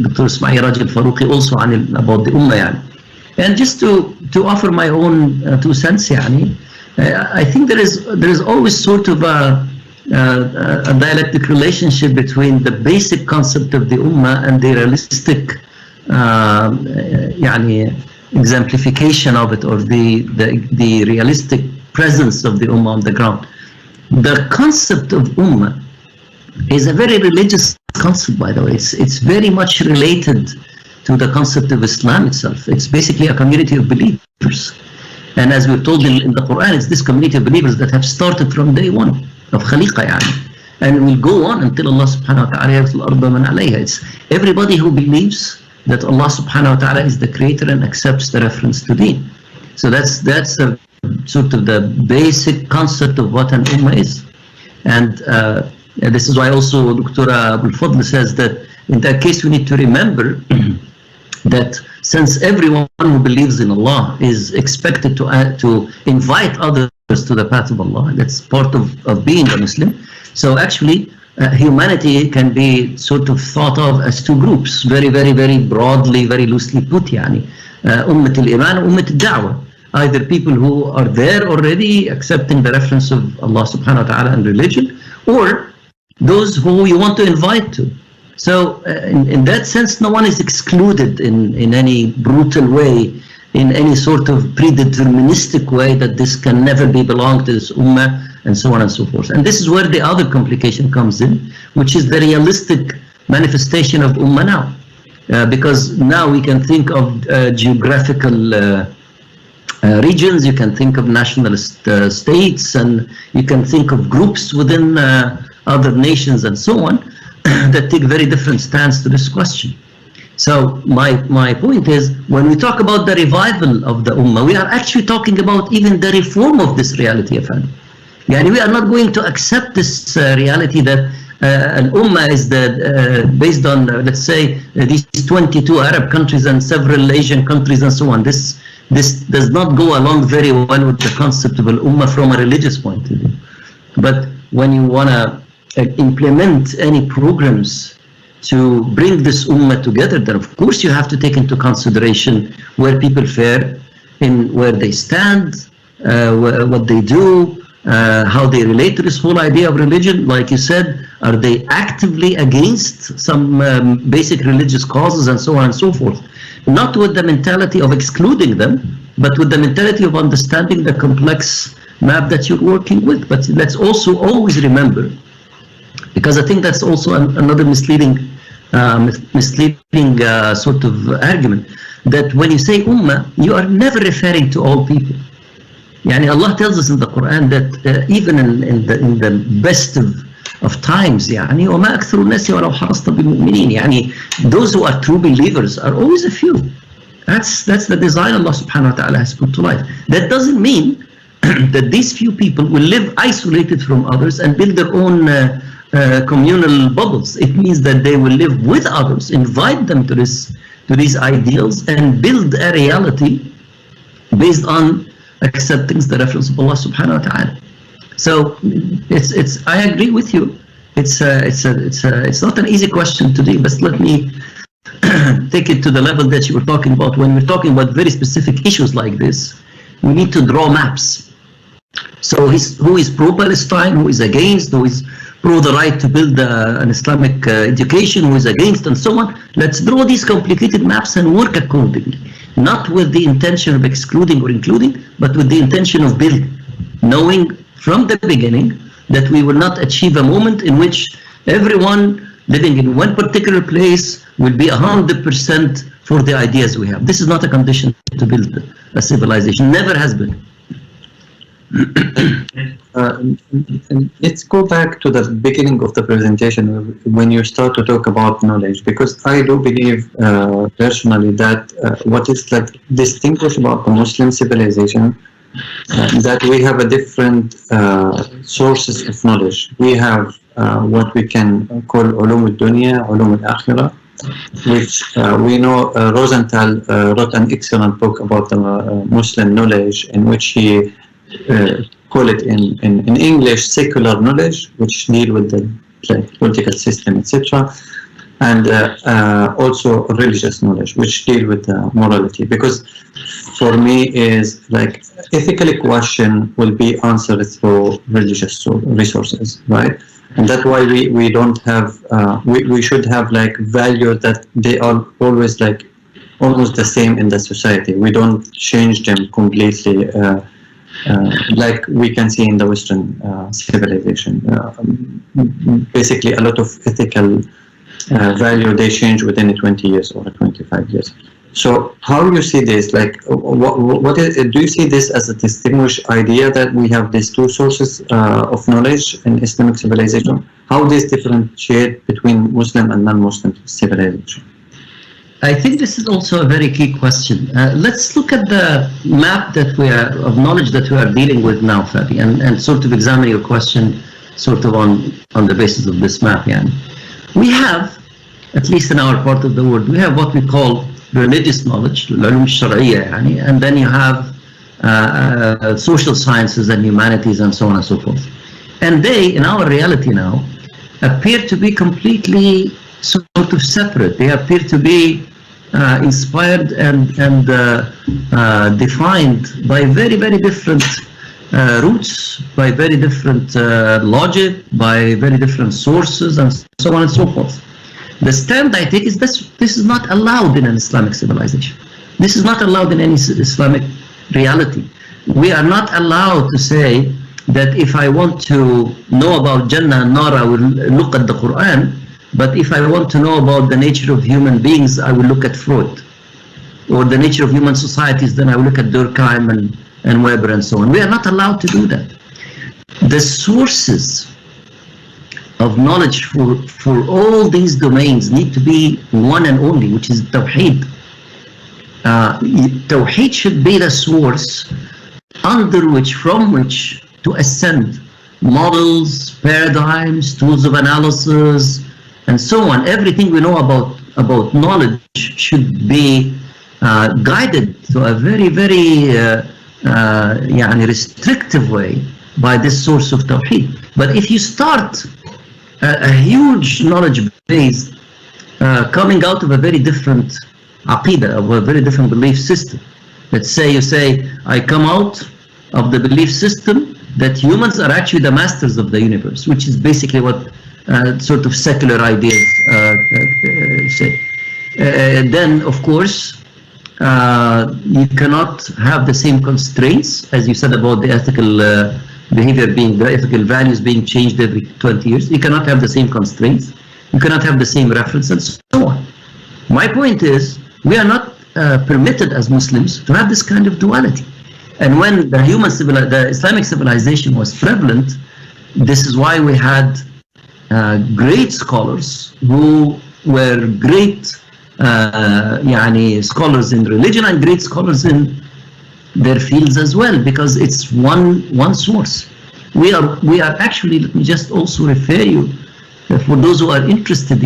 Dr. Ismail Raji Al-Faruqi, also about the Ummah يعني. And just to offer my own 2 cents يعني, I think there is always sort of a dialectic relationship between the basic concept of the Ummah and the realistic يعني exemplification of it, or the realistic presence of the Ummah on the ground. The concept of Ummah is a very religious concept, by the way. It's very much related to the concept of Islam itself. It's basically a community of believers. And as we're told in the Quran, it's this community of believers that have started from day one of Khaliqa يعني, and will go on until Allah subhanahu wa ta'ala يرث الأرض ومن عليها. It's everybody who believes that Allah subhanahu wa ta'ala is the creator and accepts the reference to deen. So that's the sort of the basic concept of what an ummah is. And this is why also Dr. Abul Fadl says that in that case we need to remember that since everyone who believes in Allah is expected to invite others to the path of Allah, that's part of being a Muslim. So actually humanity can be sort of thought of as 2 groups, very, very, very broadly, very loosely put يعني. Ummah al-Iman, Ummah al-Da'wah. Either people who are there already accepting the reference of Allah subhanahu wa ta'ala and religion, or those who you want to invite to. So in that sense, no one is excluded in any brutal way, in any sort of predeterministic way that this can never be belong to this ummah, and so on and so forth. And this is where the other complication comes in, which is the realistic manifestation of ummah now. Because now we can think of geographical regions, you can think of nationalist states, and you can think of groups within other nations and so on that take very different stance to this question. So my point is, when we talk about the revival of the ummah, we are actually talking about even the reform of this reality of it. Yani we are not going to accept this reality that an ummah is based on, let's say, these 22 Arab countries and several Asian countries and so on. This does not go along very well with the concept of an ummah from a religious point of view. But when you want to implement any programs to bring this ummah together, then of course you have to take into consideration where people fare, in where they stand, what they do, how they relate to this whole idea of religion. Like you said, are they actively against some basic religious causes and so on and so forth? Not with the mentality of excluding them, but with the mentality of understanding the complex map that you're working with. But let's also always remember, because I think that's also another misleading sort of argument, that when you say ummah, you are never referring to all people. Yani Allah tells us in the Quran that even in the best of times, يعني وما أكثر الناس ولو حرصت بمؤمنين, يعني those who are true believers are always a few. That's the design Allah subhanahu wa ta'ala has put to life. That doesn't mean that these few people will live isolated from others and build their own communal bubbles. It means that they will live with others, invite them to these ideals, and build a reality based on accepting the reference of Allah subhanahu wa ta'ala. So it's I agree with you. It's not an easy question to do, but let me take it to the level that you were talking about. When we're talking about very specific issues like this, we need to draw maps. So who is pro-Palestine, who is against, who is pro the right to build an Islamic education, who is against, and so on. Let's draw these complicated maps and work accordingly. Not with the intention of excluding or including, but with the intention of building, knowing from the beginning that we will not achieve a moment in which everyone living in one particular place will be 100% for the ideas we have. This is not a condition to build a civilization, never has been. Let's go back to the beginning of the presentation when you start to talk about knowledge, because I do believe personally that what is like distinguished about the Muslim civilization, that we have a different sources of knowledge. We have what we can call ulum al-dunya, ulum al-akhirah, which we know Rosenthal wrote an excellent book about the Muslim knowledge, in which he call it in English secular knowledge, which deal with the political system, etc., and also religious knowledge, which deal with morality. Because for me, is like ethical question will be answered through religious resources, right? And that's why we don't have we should have like value that they are always like almost the same in the society. We don't change them completely like we can see in the Western civilization. Basically, a lot of ethical value they change within 20 years or 25 years. So how you see this? Like, what is, do you see this as a distinguished idea that we have these two sources of knowledge in Islamic civilization? How this differentiate between Muslim and non-Muslim civilization? I think this is also a very key question. Let's look at the map that we are of knowledge that we are dealing with now, Fadi, and sort of examine your question sort of on the basis of this map. Yeah. We have, at least in our part of the world, we have what we call religious knowledge, العلوم الشرعية يعني, and then you have social sciences and humanities and so on and so forth. And they, in our reality now, appear to be completely sort of separate. They appear to be inspired and defined by very, very different roots, by very different logic, by very different sources, and so on and so forth. The stand I take is this is not allowed in an Islamic civilization. This is not allowed in any Islamic reality. We are not allowed to say that if I want to know about Jannah and Nar, I will look at the Quran, but if I want to know about the nature of human beings, I will look at Freud. Or the nature of human societies, then I will look at Durkheim and Weber and so on. We are not allowed to do that. The sources of knowledge for all these domains need to be one and only, which is Tawheed. Tawheed should be the source under which, from which to ascend models, paradigms, tools of analysis, and so on. Everything we know about knowledge should be guided to a very, very restrictive way by this source of Tawheed. But if you start a huge knowledge base coming out of a very different aqidah, of a very different belief system. Let's say you say, I come out of the belief system that humans are actually the masters of the universe, which is basically what sort of secular ideas say. Then, of course, you cannot have the same constraints, as you said about the ethical behavior being, the ethical values being changed every 20 years. You cannot have the same constraints. You cannot have the same reference and so on. My point is, we are not permitted as Muslims to have this kind of duality. And when the Islamic civilization was prevalent, this is why we had great scholars who were great scholars in religion and great scholars in their fields as well, because it's one source. We are actually, let me just also refer you, for those who are interested,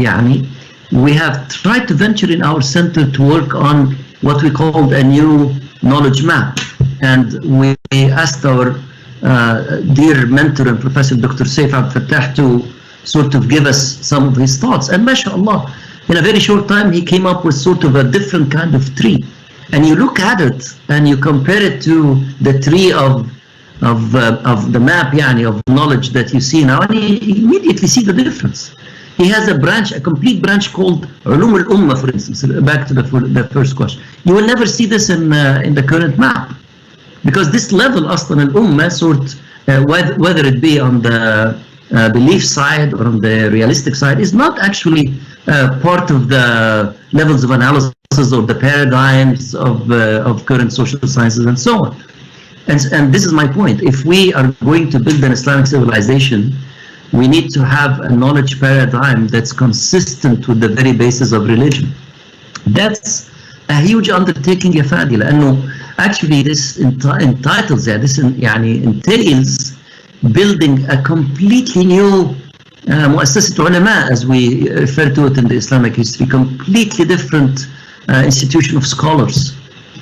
we have tried to venture in our center to work on what we called a new knowledge map, and we asked our dear mentor and Professor Dr. Saif Abd-Fattah to sort of give us some of his thoughts, and mashallah, in a very short time he came up with sort of a different kind of tree. And you look at it and you compare it to the tree of the map of knowledge that you see now, and you immediately see the difference. He has a branch, a complete branch called Ulum al-Ummah, for instance. Back to the first question. You will never see this in the current map, because this level, Aslan al-Ummah, whether it be on the belief side or on the realistic side, is not actually part of the levels of analysis or the paradigms of current social sciences and so on. And this is my point. If we are going to build an Islamic civilization, we need to have a knowledge paradigm that's consistent with the very basis of religion. That's a huge undertaking, ya Fadi, and actually this entails building a completely new مؤسسة علماء, as we refer to it in the Islamic history, completely different institution of scholars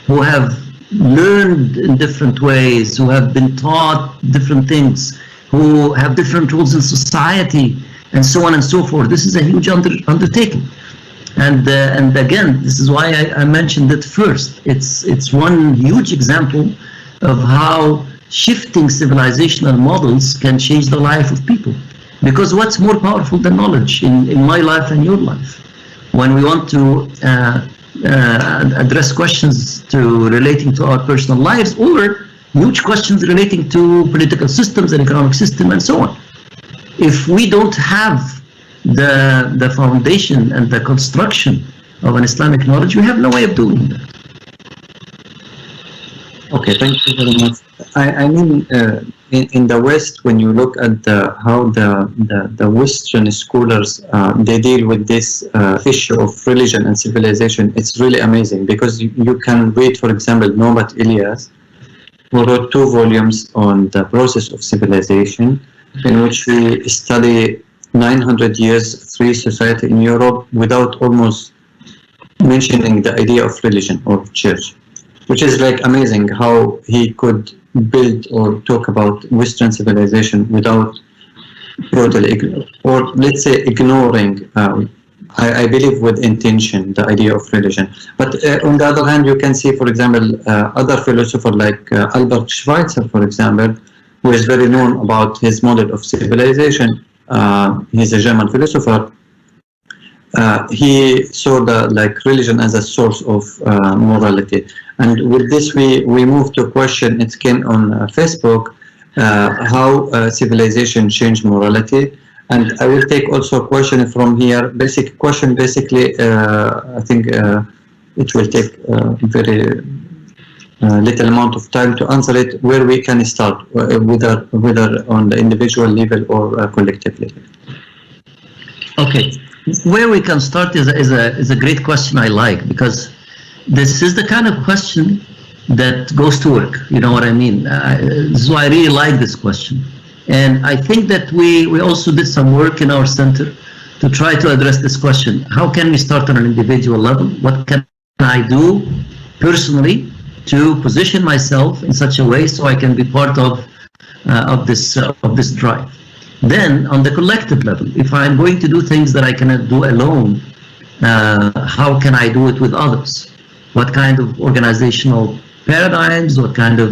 who have learned in different ways, who have been taught different things, who have different roles in society, and so on and so forth. This is a huge undertaking. And again, this is why I mentioned it first. It's one huge example of how shifting civilizational models can change the life of people. Because what's more powerful than knowledge in my life and your life? When we want to address questions relating to our personal lives, or huge questions relating to political systems and economic system and so on. If we don't have the foundation and the construction of an Islamic knowledge, we have no way of doing that. Okay, thank you very much. I mean, in the West, when you look at how the Western scholars they deal with this issue of religion and civilization, it's really amazing, because you can read, for example, Norbert Elias, who wrote 2 volumes on the process of civilization, in which he study 900 years free society in Europe without almost mentioning the idea of religion or church, which is like amazing how he could build or talk about Western civilization without totally, or let's say ignoring, I believe with intention, the idea of religion. But on the other hand, you can see, for example, other philosophers like Albert Schweitzer, for example, who is very known about his model of civilization. He's a German philosopher. He saw the religion as a source of morality, and with this we move to a question. It came on Facebook, how civilization changed morality, and I will take also a question from here. Basic question, basically, I think it will take very little amount of time to answer it. Where we can start, whether on the individual level or collective level. Okay. Where we can start is a great question I like, because this is the kind of question that goes to work. You know what I mean? This is why I really like this question. And I think that we also did some work in our center to try to address this question. How can we start on an individual level? What can I do personally to position myself in such a way so I can be part of this drive? Then, on the collective level, if I'm going to do things that I cannot do alone, how can I do it with others? What kind of organizational paradigms, what kind of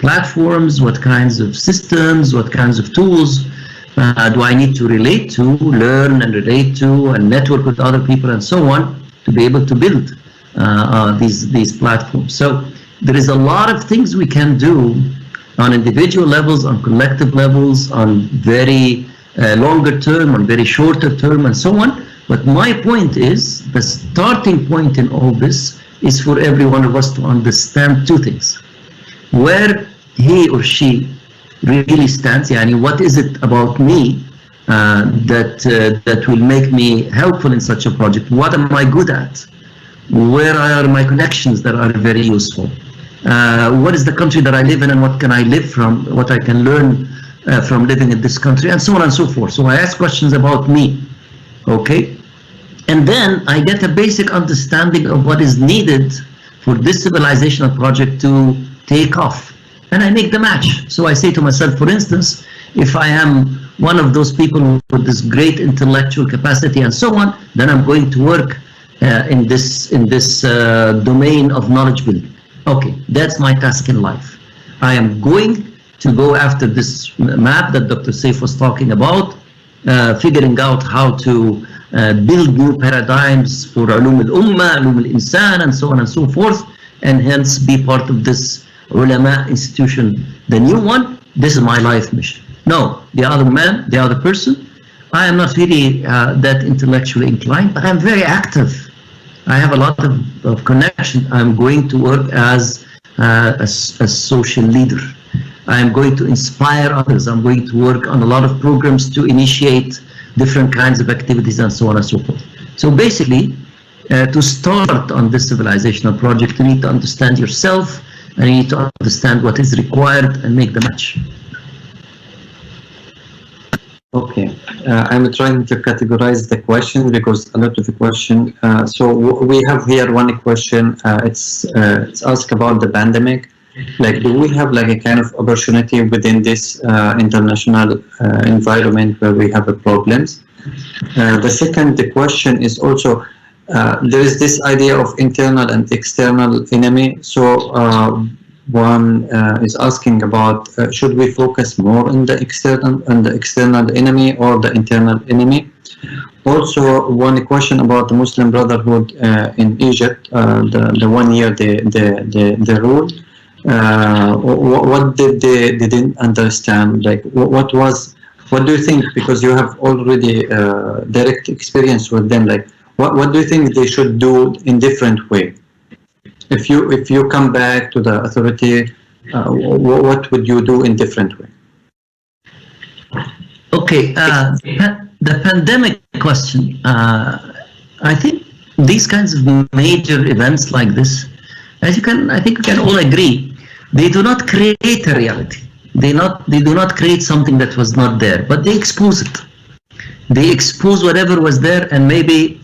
platforms, what kinds of systems, what kinds of tools do I need to relate to, learn and relate to, and network with other people and so on, to be able to build these platforms? So there is a lot of things we can do on individual levels, on collective levels, on very longer term, on very shorter term, and so on. But my point is, the starting point in all this is for every one of us to understand 2 things. Where he or she really stands, yani what is it about me that will make me helpful in such a project? What am I good at? Where are my connections that are very useful? What is the country that I live in, and what can I live from, what I can learn from living in this country, and so on and so forth. So I ask questions about me, okay? And then I get a basic understanding of what is needed for this civilizational project to take off. And I make the match. So I say to myself, for instance, if I am one of those people with this great intellectual capacity and so on, then I'm going to work in this domain of knowledge building. Okay, that's my task in life. I am going to go after this map that Dr. Saif was talking about, figuring out how to build new paradigms for ulum al-ummah, ulum al-insan, and so on and so forth, and hence be part of this ulama institution, the new one. This is my life mission. No, the other man, the other person, I am not really that intellectually inclined, but I'm very active. I have a lot of connection. I'm going to work as a social leader. I'm going to inspire others. I'm going to work on a lot of programs to initiate different kinds of activities and so on and so forth. So basically, to start on this civilizational project, you need to understand yourself, and you need to understand what is required and make the match. Okay, I'm trying to categorize the question because a lot of the question. We have here one question. It's asked about the pandemic. Like, do we have like a kind of opportunity within this international environment where we have problems? The second the question is also there is this idea of internal and external enemy. One is asking about should we focus more on the external enemy or the internal enemy? Also, one question about the Muslim Brotherhood in Egypt, the 1 year the rule. What did they didn't understand? Like what do you think? Because you have already direct experience with them. Like what do you think they should do in different way? If you come back to the authority, what would you do in different way? Okay, the pandemic question. I think these kinds of major events like this, I think we can all agree, they do not create a reality. They do not create something that was not there, but they expose it. They expose whatever was there and maybe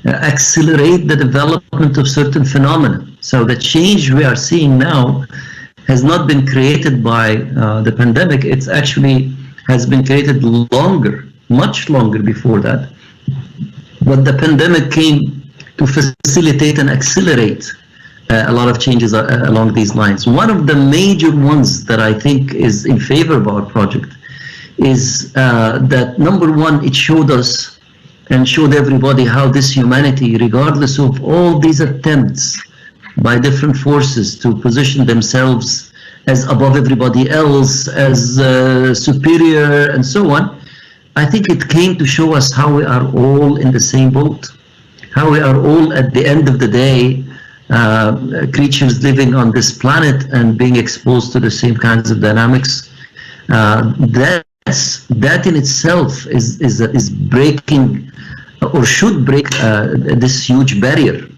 accelerate the development of certain phenomena. So the change we are seeing now has not been created by the pandemic. It's actually has been created longer, much longer before that. But the pandemic came to facilitate and accelerate a lot of changes along these lines. One of the major ones that I think is in favor of our project is that number one, it showed us and showed everybody how this humanity, regardless of all these attempts by different forces to position themselves as above everybody else, as superior and so on, I think it came to show us how we are all in the same boat, how we are all at the end of the day creatures living on this planet and being exposed to the same kinds of dynamics. That in itself is breaking or should break this huge barrier.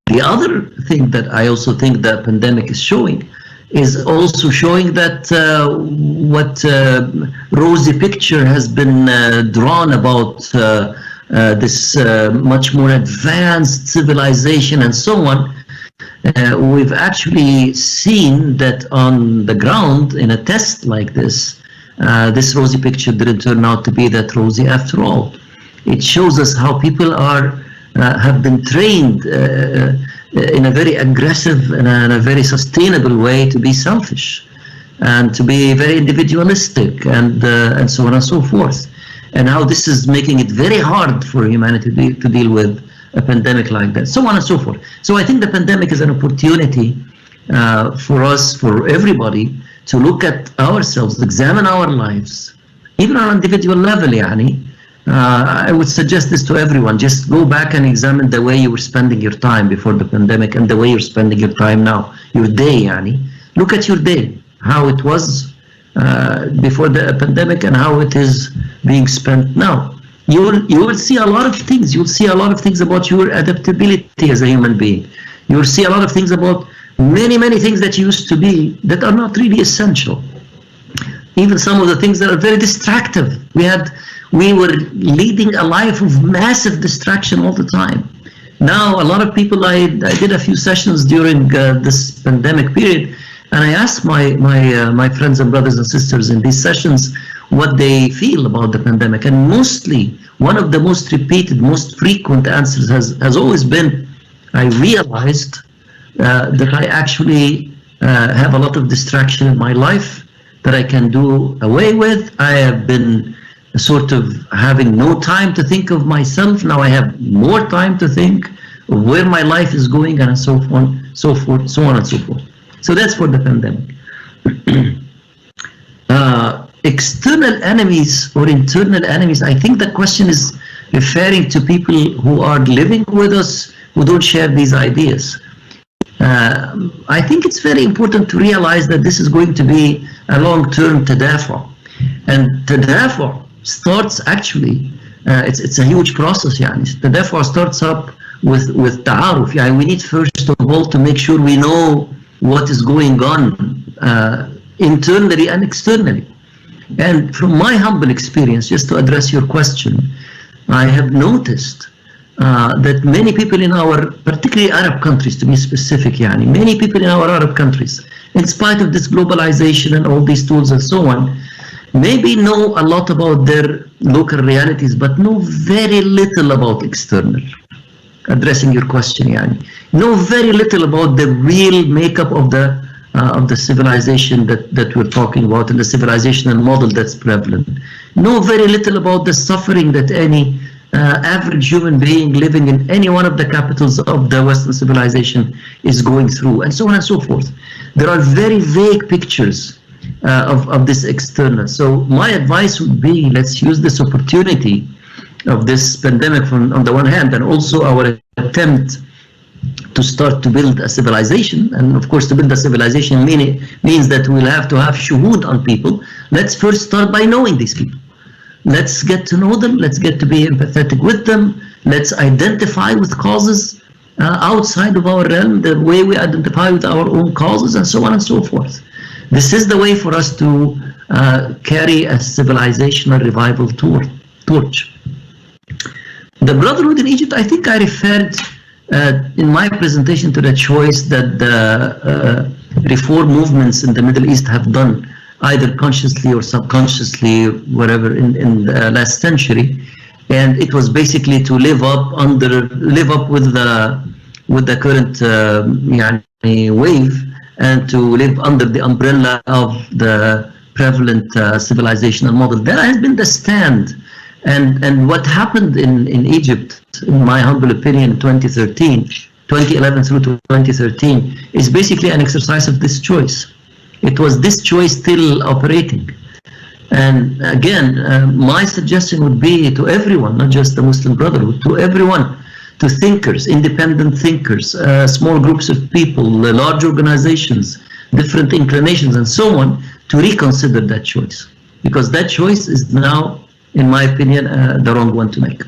The other thing that I also think the pandemic is showing is also showing that what rosy picture has been drawn about this much more advanced civilization and so on, we've actually seen that on the ground in a test like this, this rosy picture didn't turn out to be that rosy after all. It shows us how people are have been trained in a very aggressive and a very sustainable way to be selfish and to be very individualistic and so on and so forth. And how this is making it very hard for humanity to deal with a pandemic like that, so on and so forth. So I think the pandemic is an opportunity for us, for everybody, to look at ourselves, examine our lives, even on an individual level. I would suggest this to everyone. Just go back and examine the way you were spending your time before the pandemic and the way you're spending your time now, your day. Look at your day, how it was before the pandemic and how it is being spent now. You will see a lot of things. You'll see a lot of things about your adaptability as a human being. You'll see a lot of things about many things that used to be that are not really essential. Even some of the things that are very distractive. We were leading a life of massive distraction all the time. Now, a lot of people, I did a few sessions during this pandemic period, and I asked my friends and brothers and sisters in these sessions what they feel about the pandemic. And mostly, one of the most repeated, most frequent answers has always been, I realized that I actually have a lot of distraction in my life that I can do away with. I have been sort of having no time to think of myself. Now I have more time to think of where my life is going and so on, so on and so forth. So that's for the pandemic. External enemies or internal enemies, I think the question is referring to people who are living with us who don't share these ideas. I think it's very important to realize that this is going to be a long-term tadafa. And tadafa starts actually, it's a huge process. Tadafa starts up with ta'aruf. We need first of all to make sure we know what is going on internally and externally. And from my humble experience, just to address your question, I have noticed that many people in our, particularly Arab countries, to be specific, yani, many people in our Arab countries, in spite of this globalization and all these tools and so on, maybe know a lot about their local realities, but know very little about external. Addressing your question, yani, know very little about the real makeup of the civilization that we're talking about and the civilizational model that's prevalent. Know very little about the suffering that any average human being living in any one of the capitals of the Western civilization is going through, and so on and so forth. There are very vague pictures of this external. So my advice would be, let's use this opportunity of this pandemic on the one hand, and also our attempt to start to build a civilization. And of course, to build a civilization means that we'll have to have shuhud on people. Let's first start by knowing these people. Let's get to know them. Let's get to be empathetic with them. Let's identify with causes outside of our realm, the way we identify with our own causes, and so on and so forth. This is the way for us to carry a civilizational revival torch. The Brotherhood in Egypt, I think I referred in my presentation to the choice that the reform movements in the Middle East have done, either consciously or subconsciously, whatever, in the last century, and it was basically to live up with the current wave, and to live under the umbrella of the prevalent civilizational model. That has been the stand. And what happened in Egypt, in my humble opinion, 2011 through 2013, is basically an exercise of this choice. It was this choice still operating. And again, my suggestion would be to everyone, not just the Muslim Brotherhood, to everyone, to thinkers, independent thinkers, small groups of people, large organizations, different inclinations, and so on, to reconsider that choice. Because that choice is now, in my opinion, the wrong one to make.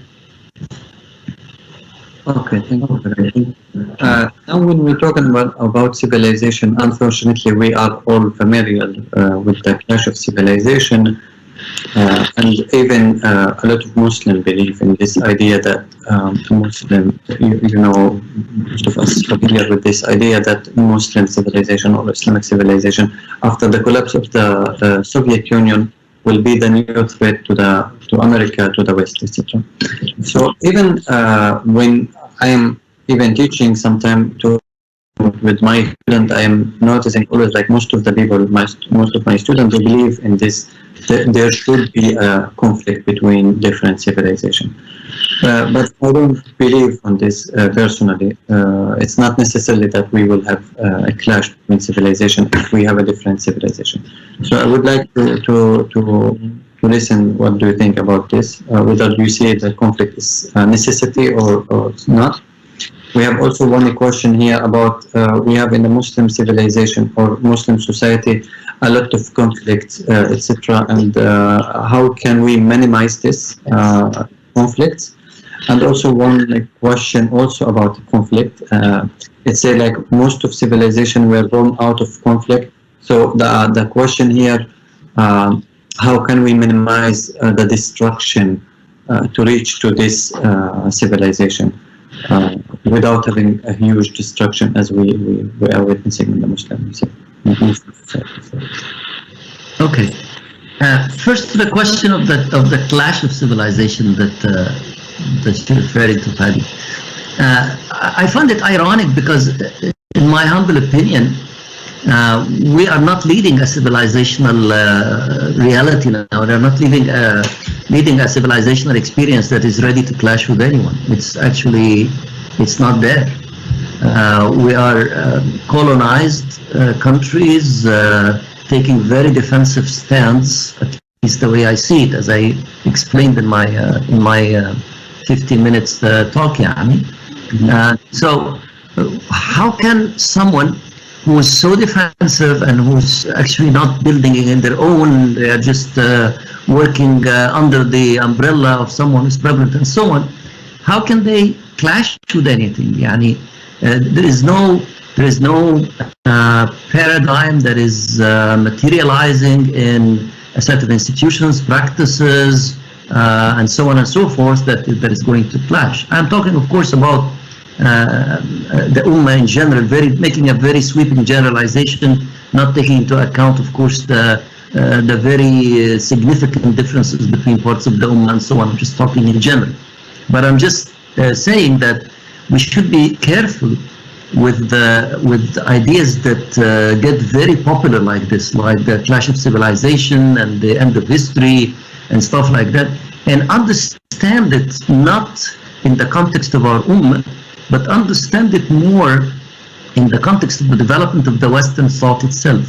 Okay, thank you. Now when we're talking about civilization, unfortunately we are all familiar with the clash of civilization, and even a lot of Muslims believe in this idea that Muslim, most of us are familiar with this idea that Muslim civilization or Islamic civilization, after the collapse of the Soviet Union, will be the new threat to America, to the West, etc. So even when I am even teaching sometime with my student, I am noticing always, like most of the people, most of my students, they believe in this. There should be a conflict between different civilizations. But I don't believe on this personally. It's not necessarily that we will have a clash between civilization if we have a different civilization. So I would like to listen. What do you think about this? Whether you see the conflict is a necessity or not? We have also one question here about we have in the Muslim civilization or Muslim society a lot of conflicts, etc. And how can we minimize this conflicts? And also one question also about conflict. It's like most of civilization were born out of conflict. So the question here, how can we minimize the destruction to reach to this civilization without having a huge destruction as we are witnessing in the Muslim society? Okay. First, the question of the clash of civilization that you're referring to, Paddy. I find it ironic because, in my humble opinion, we are not leading a civilizational reality now. We are not leading a civilizational experience that is ready to clash with anyone. It's not there. We are colonized countries taking very defensive stands, at least the way I see it, as I explained in my 15 minutes talk. So how can someone who is so defensive and who's actually not building it in their own, they are just working under the umbrella of someone who's prevalent and so on, how can they clash with anything? There is no paradigm that is materializing in a set of institutions, practices, and so on and so forth that is going to clash. I'm talking, of course, about the Ummah in general, making a very sweeping generalization, not taking into account, of course, the very significant differences between parts of the Ummah and so on. I'm just talking in general. But I'm just saying that we should be careful with ideas that get very popular like this, like the clash of civilization and the end of history and stuff like that, and understand it not in the context of our Ummah, but understand it more in the context of the development of the Western thought itself.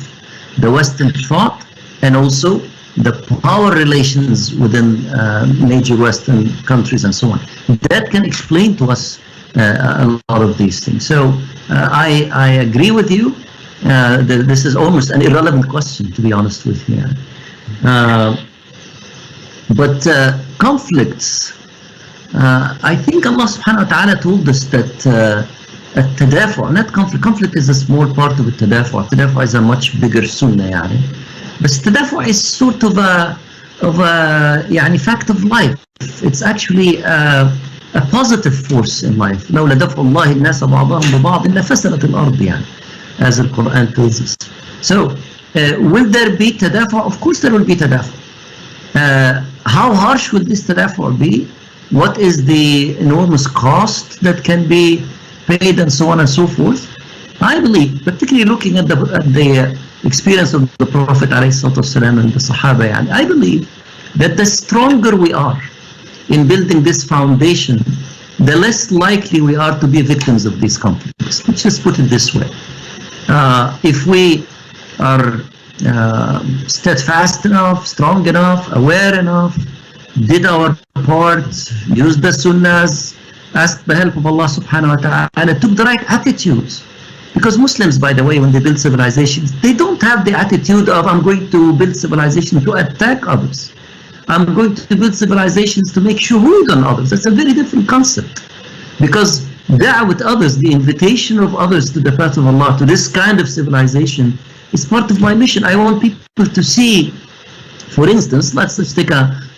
The Western thought and also the power relations within major Western countries and so on. That can explain to us a lot of these things. So I agree with you. This is almost an irrelevant question, to be honest with you. But conflicts, I think Allah subhanahu wa ta'ala told us that التدافع, not conflict is a small part of التدافع. التدافع is a much bigger sunnah يعني. But التدافع is sort of a يعني fact of life. It's actually a positive force in life. لولا دفع الله الناس بعضهم ببعض لفسدت الأرض يعني, as the Quran tells us. So will there be تدافع? Of course there will be تدافع. How harsh will this تدافع be? What is the enormous cost that can be paid and so on and so forth? I believe, particularly looking at the experience of the Prophet ﷺ and the Sahaba, and I believe that the stronger we are in building this foundation, the less likely we are to be victims of these conflicts. Let's just put it this way. If we are steadfast enough, strong enough, aware enough, did our part, used the sunnahs, asked the help of Allah subhanahu wa ta'ala, took the right attitudes. Because Muslims, by the way, when they build civilizations, they don't have the attitude of, I'm going to build civilization to attack others. I'm going to build civilizations to make shuhud on others. That's a very different concept. Because da'wat others, the invitation of others to the path of Allah, to this kind of civilization, is part of my mission. I want people to see, for instance, let's take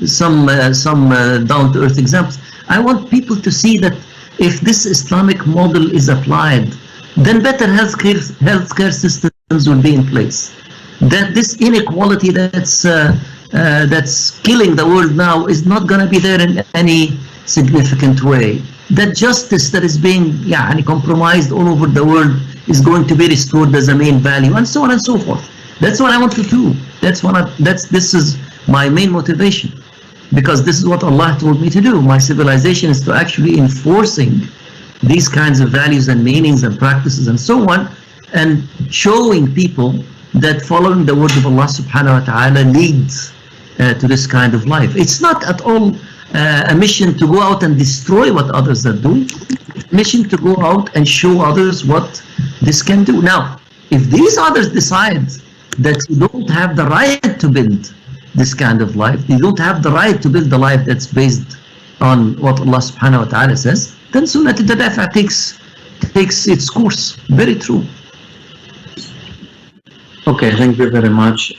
some down-to-earth examples. I want people to see that if this Islamic model is applied, then better healthcare systems will be in place. That this inequality that's killing the world now is not going to be there in any significant way. That justice that is being compromised all over the world is going to be restored as a main value, and so on and so forth. That's what I want to do. This is my main motivation, because this is what Allah told me to do. My civilization is to actually enforcing these kinds of values and meanings and practices and so on, and showing people that following the word of Allah subhanahu wa ta'ala leads to this kind of life. It's not at all a mission to go out and destroy what others are doing. It's a mission to go out and show others what this can do. Now, if these others decide that you don't have the right to build this kind of life, you don't have the right to build a life that's based on what Allah subhanahu wa ta'ala says, then Sunnah al-Tadafa takes its course. Very true. Okay, thank you very much.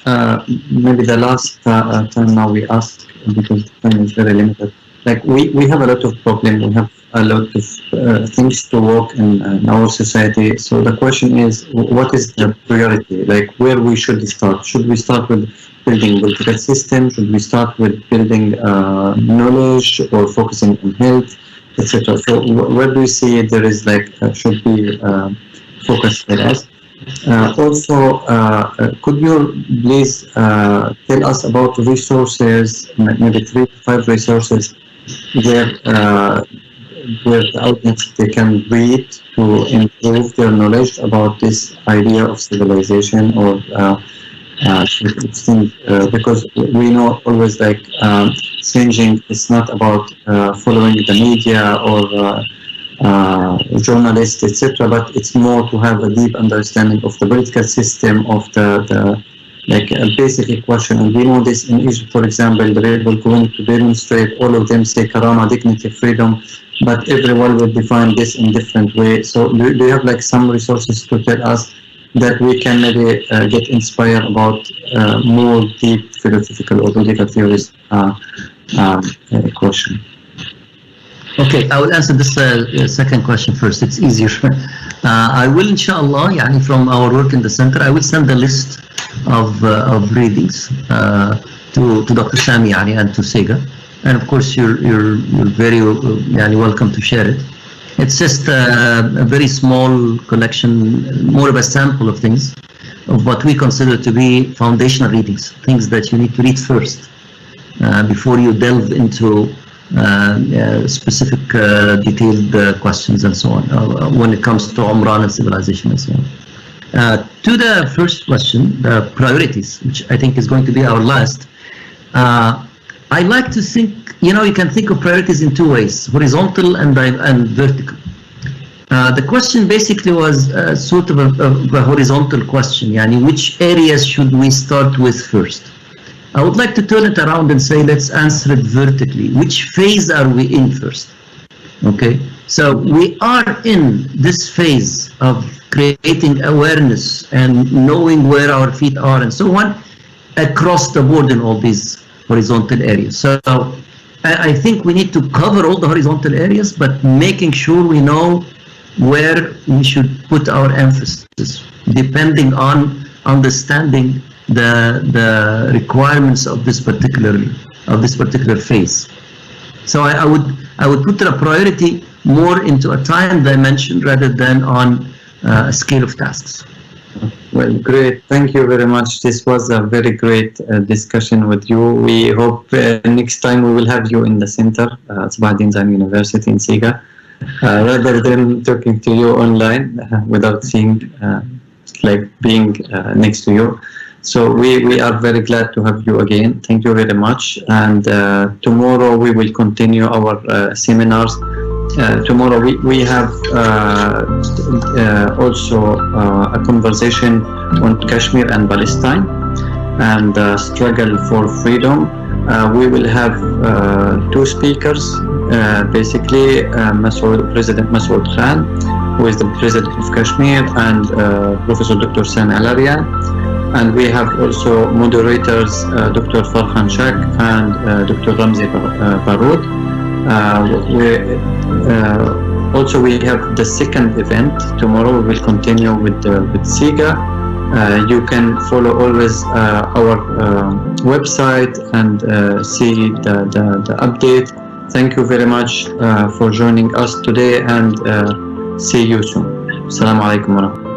Maybe the last time now we ask, because time is very limited. Like we have a lot of problems, we have a lot of things to work in our society. So the question is, what is the priority? Like where we should start? Should we start with building political system? Should we start with building knowledge or focusing on health, etc.? So where do you see there is should be focus for us? Also, could you please tell us about resources, maybe 3 to 5 resources where the audience they can read to improve their knowledge about this idea of civilization or because we know always changing is not about following the media or journalists, etc., but it's more to have a deep understanding of the political system, of the a basic equation. And we know this in Egypt, for example, the people going to demonstrate, all of them say Karama, dignity, freedom, but everyone will define this in different way. So do you have some resources to tell us that we can maybe get inspired about more deep philosophical or political theories question. Okay, I will answer this second question first. It's easier. I will, inshallah, yani from our work in the center, I will send a list of readings to Dr. Sami yani, and to CIGA, and of course you're very yani, welcome to share it. It's just a very small collection, more of a sample of things, of what we consider to be foundational readings, things that you need to read first before you delve into specific detailed questions and so on when it comes to Umrah and civilization and so on. To the first question, the priorities, which I think is going to be our last, I like to think, you can think of priorities in two ways, horizontal and vertical. The question basically was sort of a horizontal question, yani which areas should we start with first? I would like to turn it around and say, let's answer it vertically. Which phase are we in first? Okay, so we are in this phase of creating awareness and knowing where our feet are and so on across the board in all these horizontal areas. So I think we need to cover all the horizontal areas, but making sure we know where we should put our emphasis, depending on understanding the requirements of this particular phase. So I would put a priority more into a time dimension rather than on a scale of tasks. Well, great. Thank you very much. This was a very great discussion with you. We hope next time we will have you in the center, Sabahattin Zine University in CIGA, rather than talking to you online without seeing, like being next to you. So we are very glad to have you again. Thank you very much. And tomorrow we will continue our seminars. Tomorrow we have also a conversation on Kashmir and Palestine and the struggle for freedom. We will have two speakers, basically President Masoud Khan, who is the President of Kashmir, and Professor Dr. Sami Alarian. And we have also moderators, Dr. Farhan Shak and Dr. Ramzi Baroud. Also, we have the second event tomorrow. We will continue with CIGA. You can follow always our website and see the update. Thank you very much for joining us today, and see you soon. Assalamu alaikum wa rahmatullahi.